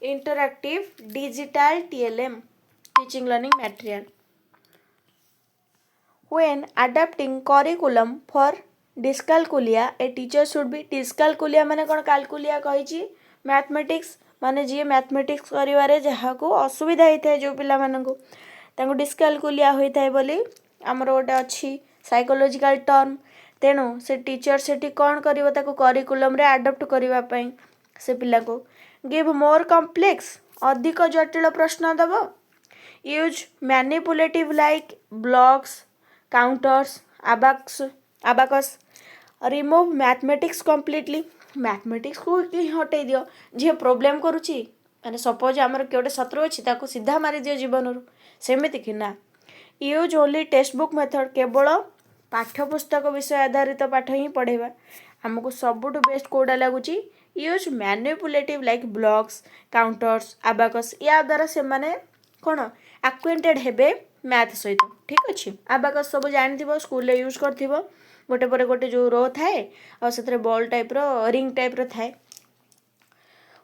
interactive digital TLM teaching learning material when adapting curriculum for dyscalculia a teacher should be dyscalculia माने कौन काल्कुलिया कही mathematics माने जी मैथमेटिक्स करिवारे जहाँ को असुविधा होता है जो पिला मानकु तांको डिस्काल्कुलिया होता है बोली आमर गोटे अच्छी साइकोलॉजिकल टर्म तेणु से टीचर सेठी कौन करिवो ताको करिकुलम रे अडॉप्ट करिवा पई से पिला को गिव मोर कॉम्प्लेक्स अधिक जटिल प्रश्न दब use manipulative like blocks counters abacus remove mathematics completely mathematics को हटै दियो जी प्रोब्लेम करुच्ची माने सपोज आमर किए गोटे शत्रु अच्छी ताको सीधा मारी दियो जीवन सेमिति कि ना use only text book method केवल पाठ्यपुस्तक विषय आधारित पाठ ही पढ़ेबा आमको सबुठ बेस्ट कोडा लगुच use manipulative like blocks counters abacus या द्वारा से माने कौन एक्वेंटेड हेबे मैथ सहित ठीक अच्छे अबाकस सब जानी स्कूल यूज कर गोटे पर गोटे जो रो थाए और बॉल टाइप रो रिंग टाइप रो थाए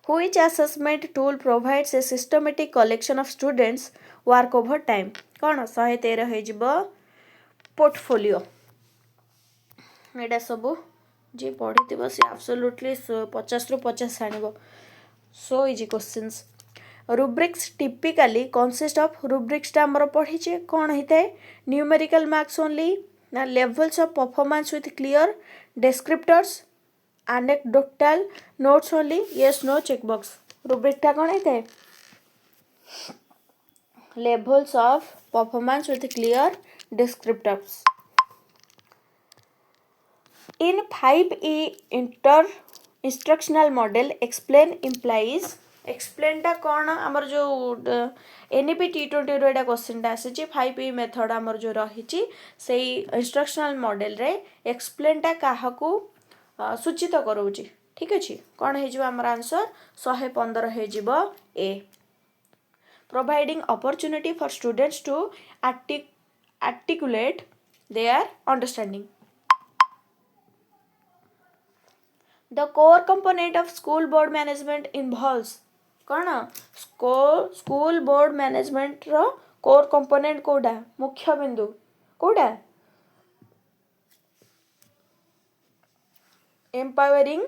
Which assessment tool provides a systematic collection of students work over time कौन 113 हो पोर्टफोलियो एटा सब जी पढ़ी थी सी एब्सोल्युटली 50 ରୁ 50 आनिबो so easy questions rubrics typically consist of rubrics टा हमर पढ़ीचे कौन होता है न्यूमेरिकल मार्क्स ओनली ना levels of performance with clear descriptors anecdotal notes only yes no checkbox rubric टा कौन होता है levels of performance with clear descriptors in 5E instructional model explain implies explain टा कौन आमर जो NEP T20 रो एटा question टा आसी 5E मेथड आमर जो रही से इंस्ट्रक्शनल मॉडल रे एक्सप्लेन टा काहाकू सूचित करोची ठीक अच्छे कौन हो आमर आंसर 115 हो A providing opportunity for students to articulate their understanding the core component of school board management involves कौन स्कूल बोर्ड मैनेजमेंट रो कोर कंपोनेंट कोडा मुख्य बिंदु कोडा empowering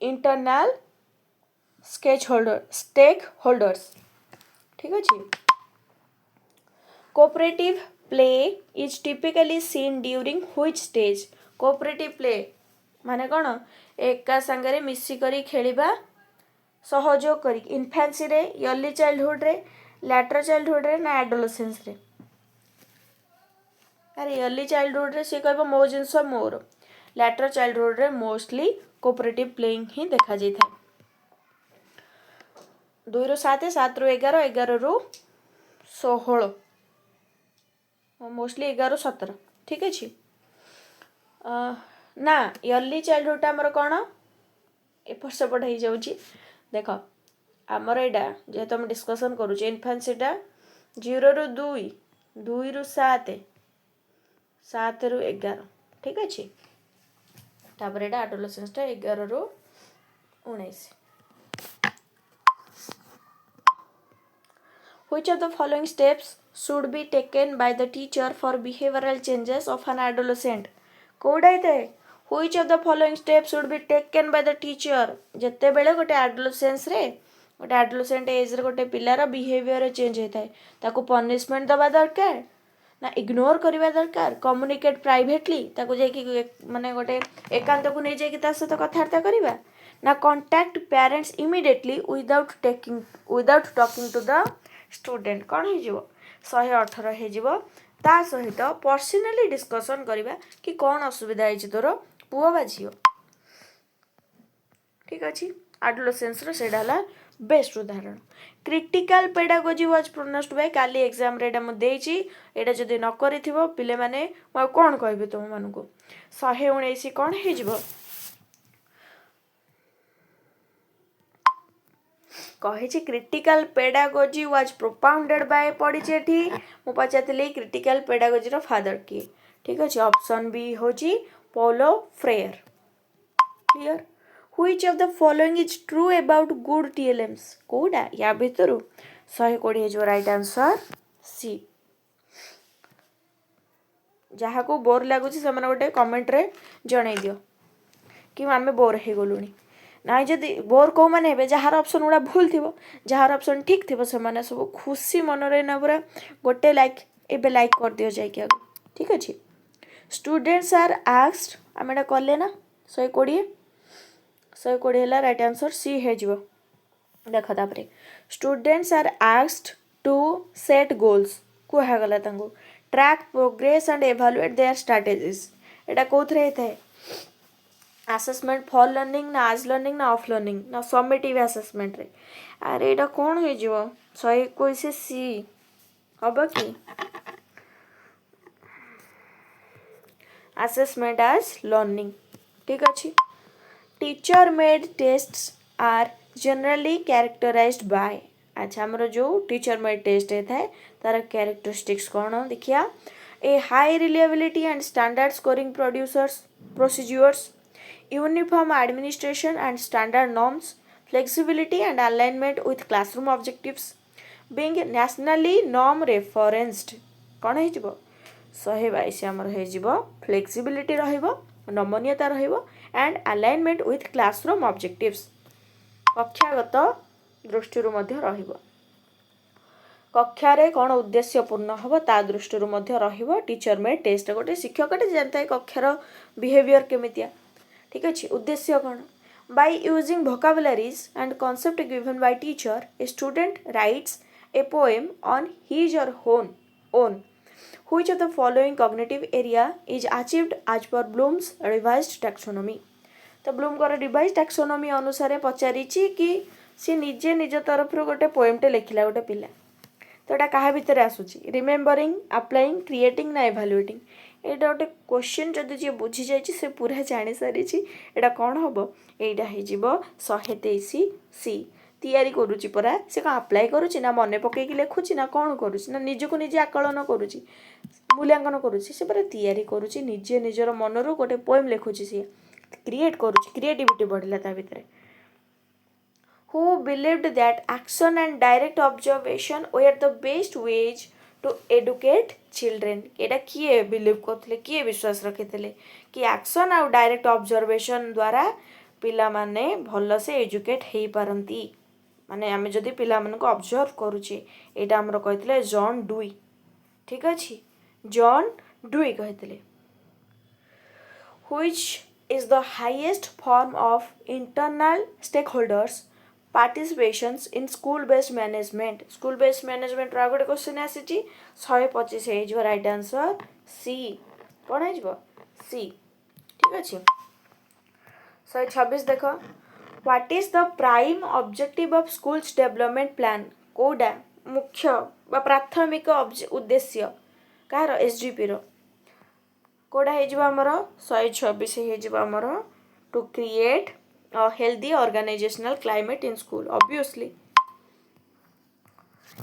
internal stakeholders ठीक अच्छे cooperative play is typically seen during which stage cooperative play माने कौन एका संगरे मिसी करी खेलिबा सहयोग करी इन्फेंसी रे अर्ली चाइल्डहुड रे लैटर चाइल्डहुड रे ना एडोलेसेंस रे अरे अर्ली चाइल्डहुड रे से कहबो मो जिंस मोर लैटर चाइल्डहुड रे मोस्टली कोऑपरेटिव प्लेइंग ही देखा जाय था 2 ରୁ 7 7 ରୁ 11 11 ରୁ 16 मोस्टली 11 ରୁ 17 ठीक अछि ना अर्ली चाइल्डहुड हमर कोन एपर सेपट हो जाउची देखो हमर एडा जे हम डिस्कशन करू जे इन्फेंसी टा 0 ରୁ 2 2 ରୁ 7 7 ରୁ 11 ठीक अछि तापर एटा एडोलेसेंस टा 11 ରୁ 19 Which of the following steps should be taken by the teacher for behavioral changes of an adolescent कोडा है Which of the following steps should be taken by the teacher जत्ते बेले गोटे एडोलेसेंस रे गोटे एडोलेसेंट एज रे गोटे पिलार behaviour change होता है ताको पनिशमेंट दबा दरकार ना इग्नोर करवा दरकार कम्युनिकेट प्राइवेटली ताको जाइकी माने गोटे एकांत को नहीं जाइकी ता सहित कथार्ता करवा ना contact parents immediately without talking to the student कौन हो 118 हो ता सहित पर्सनली डिस्कशन करवा कि कौन असुविधा है तोर पुओ बा झियो ठीक अच्छे एडोलेसेंस रो सेडा हला बेस्ट उदाहरण critical pedagogy was pronounced by काली एग्जाम रे एटा म देइची एटा जदि न करिथिबो पिले माने म कोन कहबे तुम मानको 119 कोन हे जिवो कहे critical pedagogy was propounded by पढ़ी एठी मु पचातली क्रिटिकल पेडागोजी रो फादर किए ठीक अछि ऑप्शन बी होची Paulo Freire clear Which of the following is true about good TLMs? कोडा या भितरु 120 जो राइट आंसर सी जहाँ को बोर लगुच से गोटे कमेंट रे जणै दियो कि आमे बोर हे गलुनी ना जदि बोर को माने हेबे जहार ऑप्शन गुडा भूल थिबो जहार ऑप्शन ठीक थिबो से माने सब खुशी मन रे ना पूरा गोटे लाइक एबे लाइक कर दियो जाय कि ठीक अछि स्टूडेंट्स आर आस्क्ड आमेडा करले ना 120 ହେଲା ରାଇଟ୍ ଆନ୍ସର୍ ସି ହେଇଯିବ ଦେଖ ତାପରେ students are asked to set goals କୁହାଗଲା ତାଙ୍କୁ track progress and evaluate their strategies ଏଇଟା କେଉଁଥିରେ ହେଇଥାଏ ଆସେସମେଣ୍ଟ ଫର୍ ଲର୍ଣ୍ଣିଂ ନା ଆଜ୍ ଲର୍ଣ୍ଣିଂ ନା ଅଫ୍ ଲର୍ଣ୍ଣିଂ ନା ସମିଟିଭ୍ ଆସେସମେଣ୍ଟରେ ଆରେ ଏଇଟା କ'ଣ ହେଇଯିବ 121 ସି ହବ କି ଆସେସମେଣ୍ଟ ଆଜ୍ ଲର୍ଣ୍ଣିଂ ଠିକ୍ ଅଛି teacher made tests are generally characterized by अच्छा हमरो जो टीचर मेड टेस्ट है तार कैरेक्टरिस्टिक्स कौन देखिया a high reliability and standard scoring procedures uniform administration and standard norms flexibility and alignment with classroom objectives being nationally norm referenced कौन हो 122 आमर हो फ्लेक्सिबिलिटी रहिबो नमनीयता रहिबो and alignment with classroom objectives कक्षागत दृष्टि रहिबो कक्षारे कौन उद्देश्यपूर्ण हम ता दृष्टि रहिबो टीचर मेड टेस्ट गोटे शिक्षकटे जानता है कक्षार बिहेवियर केमितिया ठीक अच्छे उद्देश्य कौन by using vocabularies and concept given by teacher a student writes a poem on his or own Which of the following cognitive area is achieved as per Bloom's revised taxonomy? तो Bloom को revise taxonomy अनुसार पचारि कि सी निजे निज तरफ गोटे पोएमटे लिखला गोटे पिला तो यहाँ क्या भितर आसूसी रिमेम्बरिंग अप्लाइंग क्रिएटिंग ना इभालुएटिंग यहाँ गोटे क्वेश्चन जदि जी बुझी जाइए से पूरा जानी सारी यहाँ कौन हम यहाँ 123 सी तैयारी करुच्ची परा से कौन अप्लाई करुच्ची ना मन पकईकी लिखुची ना कौन करुच्ची ना निजको निजे आकलन करुच्ची मूल्यांकन करुच्ची से परा तैयारी करुच्ची निजे निजर मनरू गोटे पोएम लिखुची सी क्रिएट करुच्ची क्रिएटिविटी बढ़ला ता भितर who believed that action and direct observation were the best ways to educate children एटा किए बिलीव करथिले किए विश्वास रखिथिले कि एक्शन और डायरेक्ट ऑब्जर्वेशन द्वारा पिला माने भल से एजुकेट हेई पारंती माने आमे जदि पिला मन को ऑब्जर्व करूचे एटा हमर कहिथिले जॉन डुई ठीक अछि जॉन डुई कहिथिले which is the highest form of internal stakeholders participations in school based management रा गोटे क्वेश्चन आसीची 125 हे जो राइट आंसर सी कोन हे जो सी ठीक अछि 126 देखो what is the prime objective of schools development plan कोडा मुख्य बा प्राथमिक उद्देश्य कार एसजीपी रो कोडा हे जो हमर 126 हे जो हमर to create a healthy organizational climate in school obviously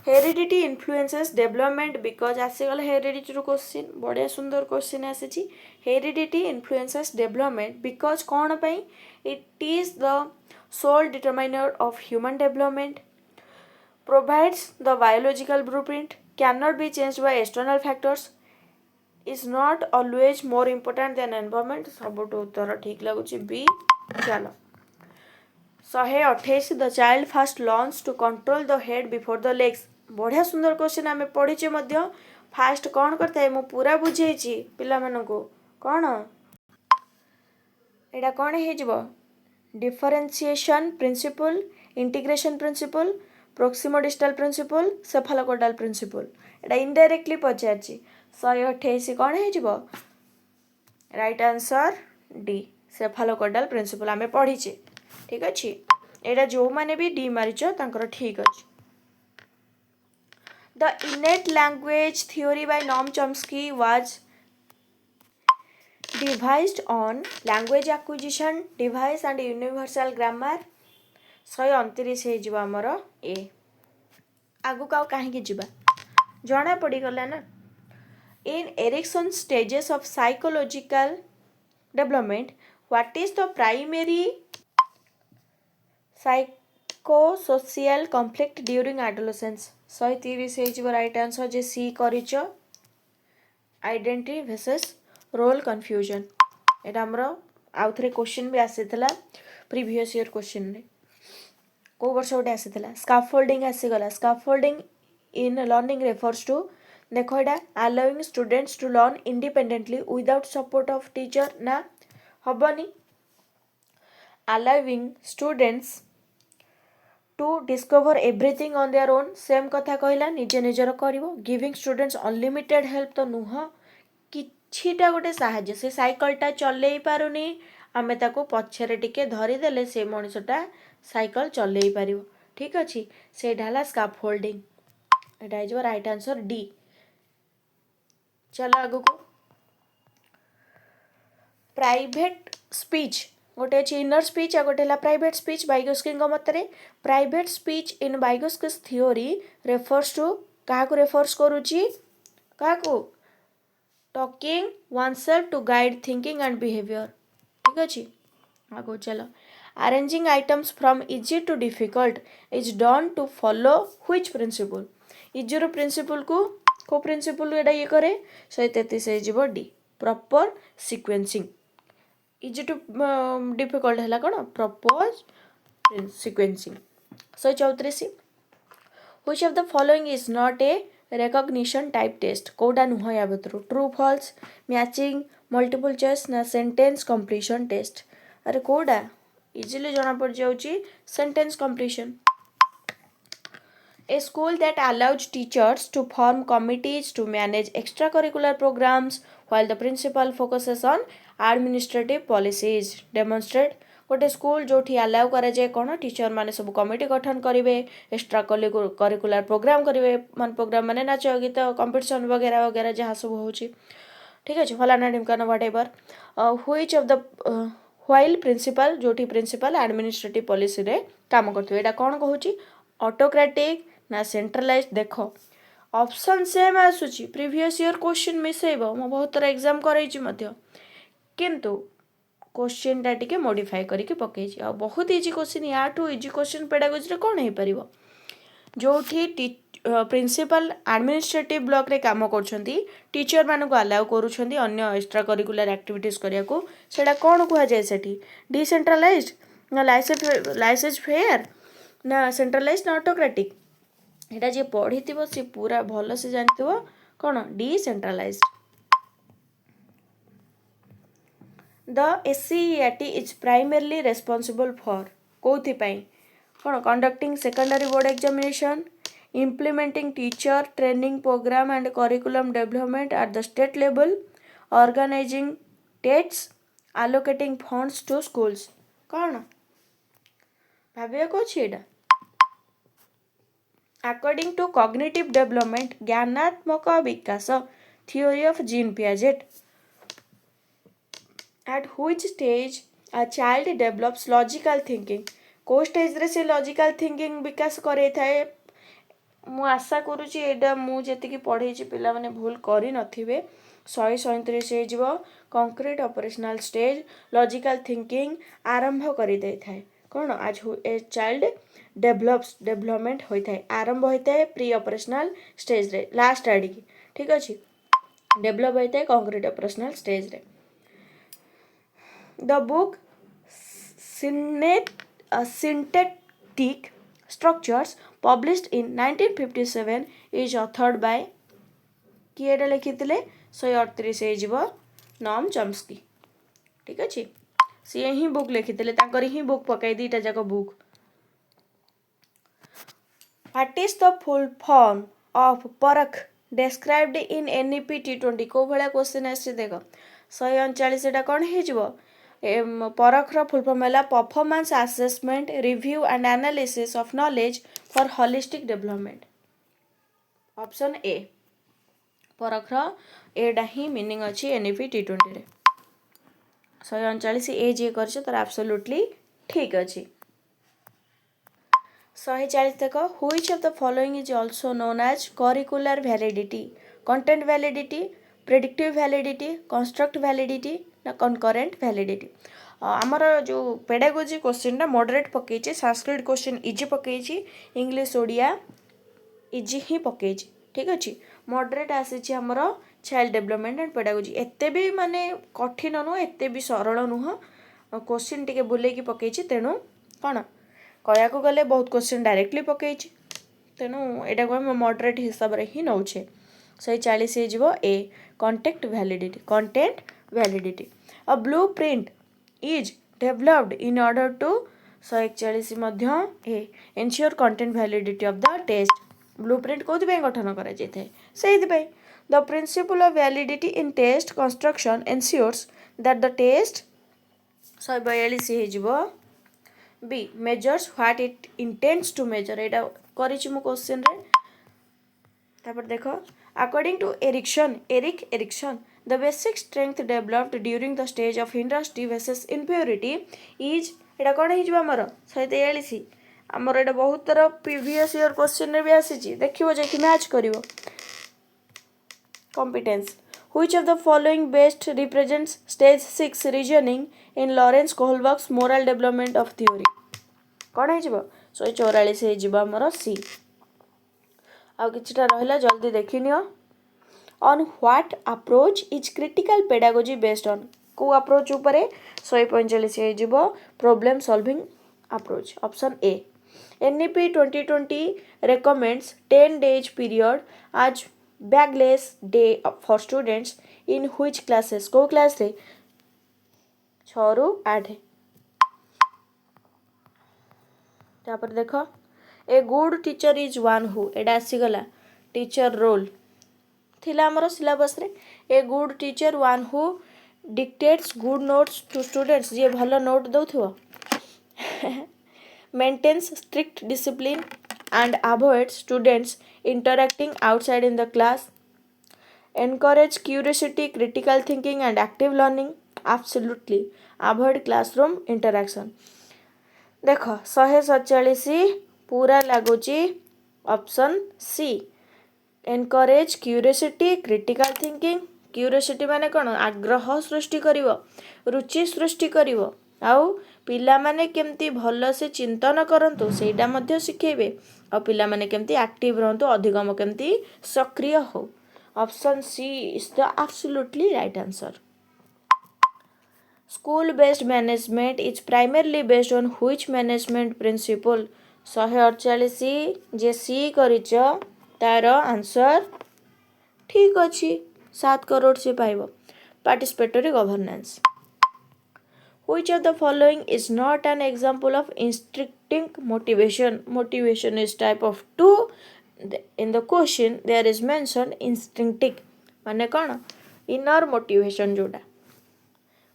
heredity influences development because आसीगल heredity रो क्वेश्चन बढ़िया सुंदर क्वेश्चन आसीची heredity influences development because कौन पई it is the sole determiner of human development provides the biological blueprint cannot be changed by external factors is not always more important than environment सबटो उत्तर ठीक लागुची बी चलो 128 the child fast learns to control the head before the legs बढ़िया सुंदर question आम पढ़ीचे मध्य fast कौन करता है मु पूरा बुझेची पिला मानको कौन एटा कौन हे जिवो differentiation principle integration principle proximodistal principle cephalocaudal principle एटा इनडायरेक्टली पचारची 128 कौन हे जिवो right answer D cephalocaudal principle आम पढ़ीचे ठीक अच्छे एटा जो माने भी डी मारिच तांकर ठीक अछि। The इनेट language theory by Noam Chomsky was devised on language acquisition device and universal grammar 129 ହେଇଯିବ ଆମର ଏ। ଆଗକୁ ଆଉ କାହିଁକି ଯିବା ଜଣା ପଡ଼ିଗଲା ନା। In Erickson's stages of psychological development, what is the primary psychosocial conflict during adolescence? 130 ହେଇଯିବ ରାଇଟ୍ ଆନ୍ସର ଯେ ସି କରିଛ ଆଇଡେଣ୍ଟିଟି ଭେସେସ୍ ରୋଲ୍ କନଫ୍ୟୁଜନ୍। ଏଇଟା ଆମର ଆଉ ଥରେ କ୍ୱେଶ୍ଚିନ୍ ବି ଆସିଥିଲା ପ୍ରିଭିୟସ୍ ଇୟର୍ କ୍ୱେଶ୍ଚିନ୍ରେ। କେଉଁ ବର୍ଷ ଗୋଟେ ଆସିଥିଲା ସ୍କାଫୋଲ୍ଡିଂ ଆସିଗଲା। Scaffolding in learning refers to ଦେଖ ଏଇଟା allowing students to learn independently without support of teacher ନା ହବନି। Allowing students to discover everything on their own same କଥା କହିଲା ନିଜେ ନିଜର କରିବ। ଗିଭିଂ ଷ୍ଟୁଡେଣ୍ଟସ୍ ଅନଲିମିଟେଡ୍ ହେଲ୍ପ ତ ନୁହଁ, କିଛିଟା ଗୋଟେ ସାହାଯ୍ୟ। ସେ ସାଇକେଲଟା ଚଲେଇ ପାରୁନି ଆମେ ତାକୁ ପଛରେ ଟିକେ ଧରିଦେଲେ ସେ ମଣିଷଟା ସାଇକେଲ ଚଲେଇ ପାରିବ। ଠିକ୍ ଅଛି, ସେଇଟା ହେଲା ସ୍କାଫୋଲ୍ଡିଂ। ଏଇଟା ହେଇଯିବ ରାଇଟ୍ ଆନ୍ସର ଡି। ଚାଲ ଆଗକୁ ପ୍ରାଇଭେଟ୍ ସ୍ପିଚ୍ ଗୋଟେ ଅଛି ଇନର୍ ସ୍ପିଚ୍ ଆଉ ଗୋଟେ ହେଲା ପ୍ରାଇଭେଟ୍ ସ୍ପିଚ୍ ବାଇଗୋସ୍କିଙ୍କ ମତରେ। Private speech in Vygotsky's theory refers to କାହାକୁ ରେଫର୍ସ କରୁଛି କାହାକୁ talking oneself to guide thinking and behaviour. ଠିକ୍ ଅଛି ଆଗକୁ ଚାଲ arranging items from easy to difficult is done to follow which principle? ଇଜିରୁ ପ୍ରିନ୍ସିପଲକୁ କେଉଁ ପ୍ରିନ୍ସିପଲ ଏଇଟା ଇଏ କରେ 133 ହେଇଯିବ D proper sequencing. Easy to difficult ହେଲା କ'ଣ proper sequencing. 134 which of the following is not a recognition type test? କେଉଁଟା ନୁହଁ ୟା ଭିତରୁ true false matching multiple choice ନା ସେଣ୍ଟେନ୍ସ କମ୍ପ୍ଲିସନ୍ ଟେଷ୍ଟ। ଆରେ କେଉଁଟା ଇଜିଲି ଜଣାପଡ଼ିଯାଉଛି sentence completion. A school that allows teachers to form committees to manage extracurricular programs while the principal focuses on administrative policies demonstrate ଗୋଟେ school ଯେଉଁଠି allow କରାଯାଏ କ'ଣ teacher ମାନେ ସବୁ କମିଟି ଗଠନ କରିବେ ଏକ୍ସଟ୍ରା କରିକୁଲାର ପ୍ରୋଗ୍ରାମ କରିବେ ମାନେ ପ୍ରୋଗ୍ରାମ ମାନେ ନାଚ ଗୀତ କମ୍ପିଟିସନ୍ ବଗେରା ବଗେରା ଯାହା ସବୁ ହେଉଛି। ଠିକ୍ ଅଛି ଫଲାନା ଢିମକାନା whatever which of the while principal ଯେଉଁଠି ପ୍ରିନ୍ସିପାଲ ଆଡମିନିଷ୍ଟ୍ରେଟିଭ ପଲିସିରେ କାମ କରୁଥିବେ। ଏଇଟା କ'ଣ କହୁଛି ଅଟୋକ୍ରାଟିକ୍ ନା ସେଣ୍ଟ୍ରାଲାଇଜ୍। ଦେଖ ଅପସନ୍ ସେମ୍ ଆସୁଛି ପ୍ରିଭିୟସ୍ ଇୟର୍ କ୍ୱେଶ୍ଚିନ୍ ମିଶେଇବ ମୁଁ ବହୁତ ଥର ଏକ୍ଜାମ୍ କରାଇଛି ମଧ୍ୟ କିନ୍ତୁ କ୍ୱେଶ୍ଚିନ୍ଟା ଟିକେ ମୋଡ଼ିଫାଏ କରିକି ପକେଇଛି। ଆଉ ବହୁତ ଇଜି କ୍ୱେଶ୍ଚିନ୍ ୟାଠୁ ଇଜି କ୍ୱେଶ୍ଚିନ୍ ପେଡାଗୋଜିରେ କ'ଣ ହେଇପାରିବ ଯେଉଁଠି ପ୍ରିନ୍ସିପାଲ ଆଡମିନିଷ୍ଟ୍ରେଟିଭ ବ୍ଲକରେ କାମ କରୁଛନ୍ତି ଟିଚର ମାନଙ୍କୁ ଆଲାଉ କରୁଛନ୍ତି ଅନ୍ୟ ଏକ୍ସଟ୍ରା କରିକୁଲାର ଆକ୍ଟିଭିଟିଜ୍ କରିବାକୁ ସେଇଟା କ'ଣ କୁହାଯାଏ ସେଠି ଡିସେଣ୍ଟ୍ରାଲାଇଜ୍ ନା ଲାଇସେନ୍ସ ଫେୟାର ନା ସେଣ୍ଟ୍ରାଲାଇଜ୍ ନା ଅଟୋକ୍ରାଟିକ୍। ଏଇଟା ଯିଏ ପଢ଼ିଥିବ ସିଏ ପୁରା ଭଲସେ ଜାଣିଥିବ କ'ଣ ଡିସେଣ୍ଟ୍ରାଲାଇଜ୍। ଦ SCERT ଇଜ୍ ପ୍ରାଇମେରଲି ରେସ୍ପନ୍ସିବଲ୍ ଫର୍ କେଉଁଥିପାଇଁ କ'ଣ conducting secondary board examination implementing teacher training program and curriculum development at the state level organizing tests allocating funds to schools। କ'ଣ ଭାବିବାକୁ ଅଛି ଏଇଟା according to cognitive development ଜ୍ଞାନାତ୍ମକ Bikash theory of Jean Piaget at which stage a child develops logical thinking କେଉଁ ଷ୍ଟେଜ୍ରେ ସେ logical thinking ବିକାଶ କରେଇଥାଏ। ମୁଁ ଆଶା କରୁଛି ଏଇଟା ମୁଁ ଯେତିକି ପଢ଼େଇଛି ପିଲାମାନେ ଭୁଲ କରିନଥିବେ। 137 ହେଇଯିବ concrete operational stage logical thinking ଆରମ୍ଭ କରିଦେଇଥାଏ କ'ଣ ଆଜ ଏ ଚାଇଲ୍ଡ ଡେଭଲପମେଣ୍ଟ ହୋଇଥାଏ ଆରମ୍ଭ ହୋଇଥାଏ ପ୍ରି ଅପରେସନାଲ ଷ୍ଟେଜ୍ରେ ଲାଷ୍ଟ ଆଡ଼ିକି। ଠିକ୍ ଅଛି ଡେଭଲପ ହୋଇଥାଏ କଂକ୍ରିଟ୍ ଅପରେସନାଲ ଷ୍ଟେଜ୍ରେ। The book synthetic structures published in 1957 is authored by କିଏ ଏଇଟା ଲେଖିଥିଲେ 138 ହେଇଯିବ ନମ୍ ଚମ୍ସ୍କି। ଠିକ୍ ଅଛି ସିଏ ହିଁ ବୁକ୍ ଲେଖିଥିଲେ ତାଙ୍କର ହିଁ ବୁକ୍ ପକାଇ ଦୁଇଟା ଯାକ book. What is the full form of Parakh described in NEP T20 କେଉଁ ଭଳିଆ କ୍ୱେଶ୍ଚିନ୍ ଆସିଛି ଦେଖ 139 ଏଇଟା କ'ଣ ହେଇଯିବ परखर फुल फॉर्म है performance assessment review and analysis of knowledge for holistic development. Option A परखर एटा ही मीनिंग अच्छी एनईपी T20 रे 139 ए जी कर एब्सोल्युटली ठीक अच्छी। 140 देख which of the following is also known as curricular validity content validity predictive validity construct validity ना कनकरेंट वैलिडिटी। आमर जो पेडागोजी क्वेश्चन मॉडरेट पकई संस्कृत क्वेश्चन इजी पकई इंग्लिश ओडिया इजी ही पकई ठीक अच्छे मॉडरेट आसी आमर चाइल्ड डेवलपमेंट एंड पेडागोजी एते भी माने कठिन नुह एते भी सरल नुह क्वेश्चन टिके बुलेकी पकई तेणु कौन कहया गले बहुत क्वेश्चन डायरेक्टली पकई तेणु यहाँ को आम मॉडरेट हिसाब से ही नौचे 140 हो A content validity a blueprint is developed in order to 141 A ensure content validity of the test blueprint कौन गठन कर the principle of validity in test construction ensures that the test 142 हो B measures what it intends to measure एटा करिछि मु question रे तापर देखो according to Erik Erikson the basic strength developed during the stage of industry versus impurity is एटा कोन हिजबो हमर 143 हमर एटा बहुत तरह प्रीवियस ईयर क्वेश्चन रे भी आसी देखिबो जे कि मैच करिवो competence which of the following best represents stage 6 reasoning in Lawrence Kohlberg's moral development of theory कौन हो 144 हो आमर सी आउ किछटा रहिला जल्दी देखिनियो on what approach is critical pedagogy based on को अप्रोच उपरे 145 हो problem solving approach option A NEP 2020 recommends 10 days period as bagless day for students in which classes को क्लास रे 6 ରୁ 8 तापर देख a good teacher is one who एटा आसीगला टीचर रोल थिला हमर सिलेबस रे a good teacher one who dictates good notes to students जे भलो नोट दउथो maintains strict discipline and avoid students interacting outside in the class encourage curiosity critical thinking and active learning absolutely avoid classroom interaction देख 147 पूरा लगुच option C encourage curiosity critical thinking curiosity माने कौन आग्रह सृष्टि करिवो रुचि सृष्टि करिवो आउ पिला माने केमती भल से चिंतन करंतु सेटा मध्य शिखेबे आ पिला माने केमती एक्टिव रहंतु अधिगम केमती सक्रिय हो option C is the absolutely right answer school based management is primarily based on which management principle 148 जे सी करिच तार आंसर ठीक अच्छी 7 करोड़ से पाइब participatory governance which of the following is not an example of instructing motivation is type of two in the question there is mentioned instinctive माने कौन inner motivation जोड़ा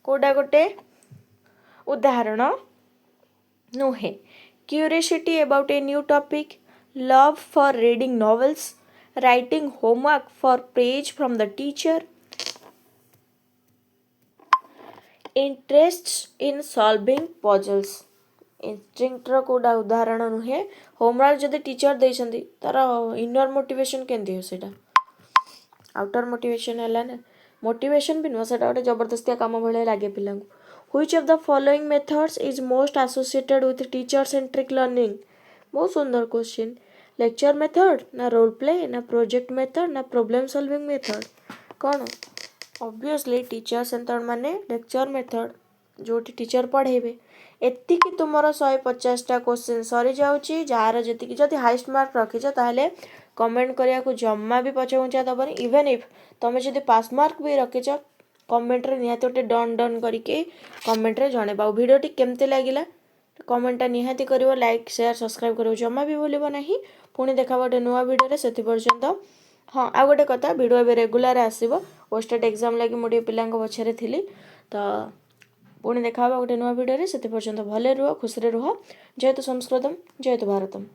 कोडा गोटे उदाहरण नुहे curiosity about a new topic love for reading novels, writing homework for praise from the teacher, interests in solving puzzles. Instinct रो कोडा उदाहरण नुहे होमवर्क जदि टीचर देछंती तार इनर मोटिवेशन केंती हो सेटा आउटर मोटिवेशन हला ना मोटिवेशन भी नुह सेटा गोटे जबरदस्ती काम भले लागे पिला which of the following methods is most associated with teacher centric learning बहुत सुंदर क्वेश्चन लेक्चर मेथड ना रोल प्ले ना प्रोजेक्ट मेथड ना प्रॉब्लम सॉल्विंग मेथड कौन ऑब्वियसली टीचर सेंटर माने लेक्चर मेथड जो टीचर पढ़ेबे एतिकी तुमर 150टा क्वेश्चन सरी जाउची जार जतिकी जदि हाईएस्ट मार्क रखिछ ताहले कमेंट करिया को जम्मा भी पछउंचा दबनी इवन इफ तमे जदि पास मार्क भी रखिछ कमेंट रे निहाती ओटे डन डन करके कमेंट रे जणे बाउ वीडियोटी केमते लागिला कमेंटा निहाती करिवो लाइक शेयर सब्सक्राइब करिवो जम्मा भी भूलिबो नाही पुणी देखा गोटे नुआ वीडियो रे सेति पर्यंत हाँ आ गोटे कथा वीडियो ए रेगुलर आसीबो ओस्टेट एग्जाम लागि मोटे पिलांको पछरे थिली तो पुणी देखा गोटे नुआ भिडियो से पर्यंत भले रुह खुशी रुह। जयतु संस्कृतम जयतु भारतम।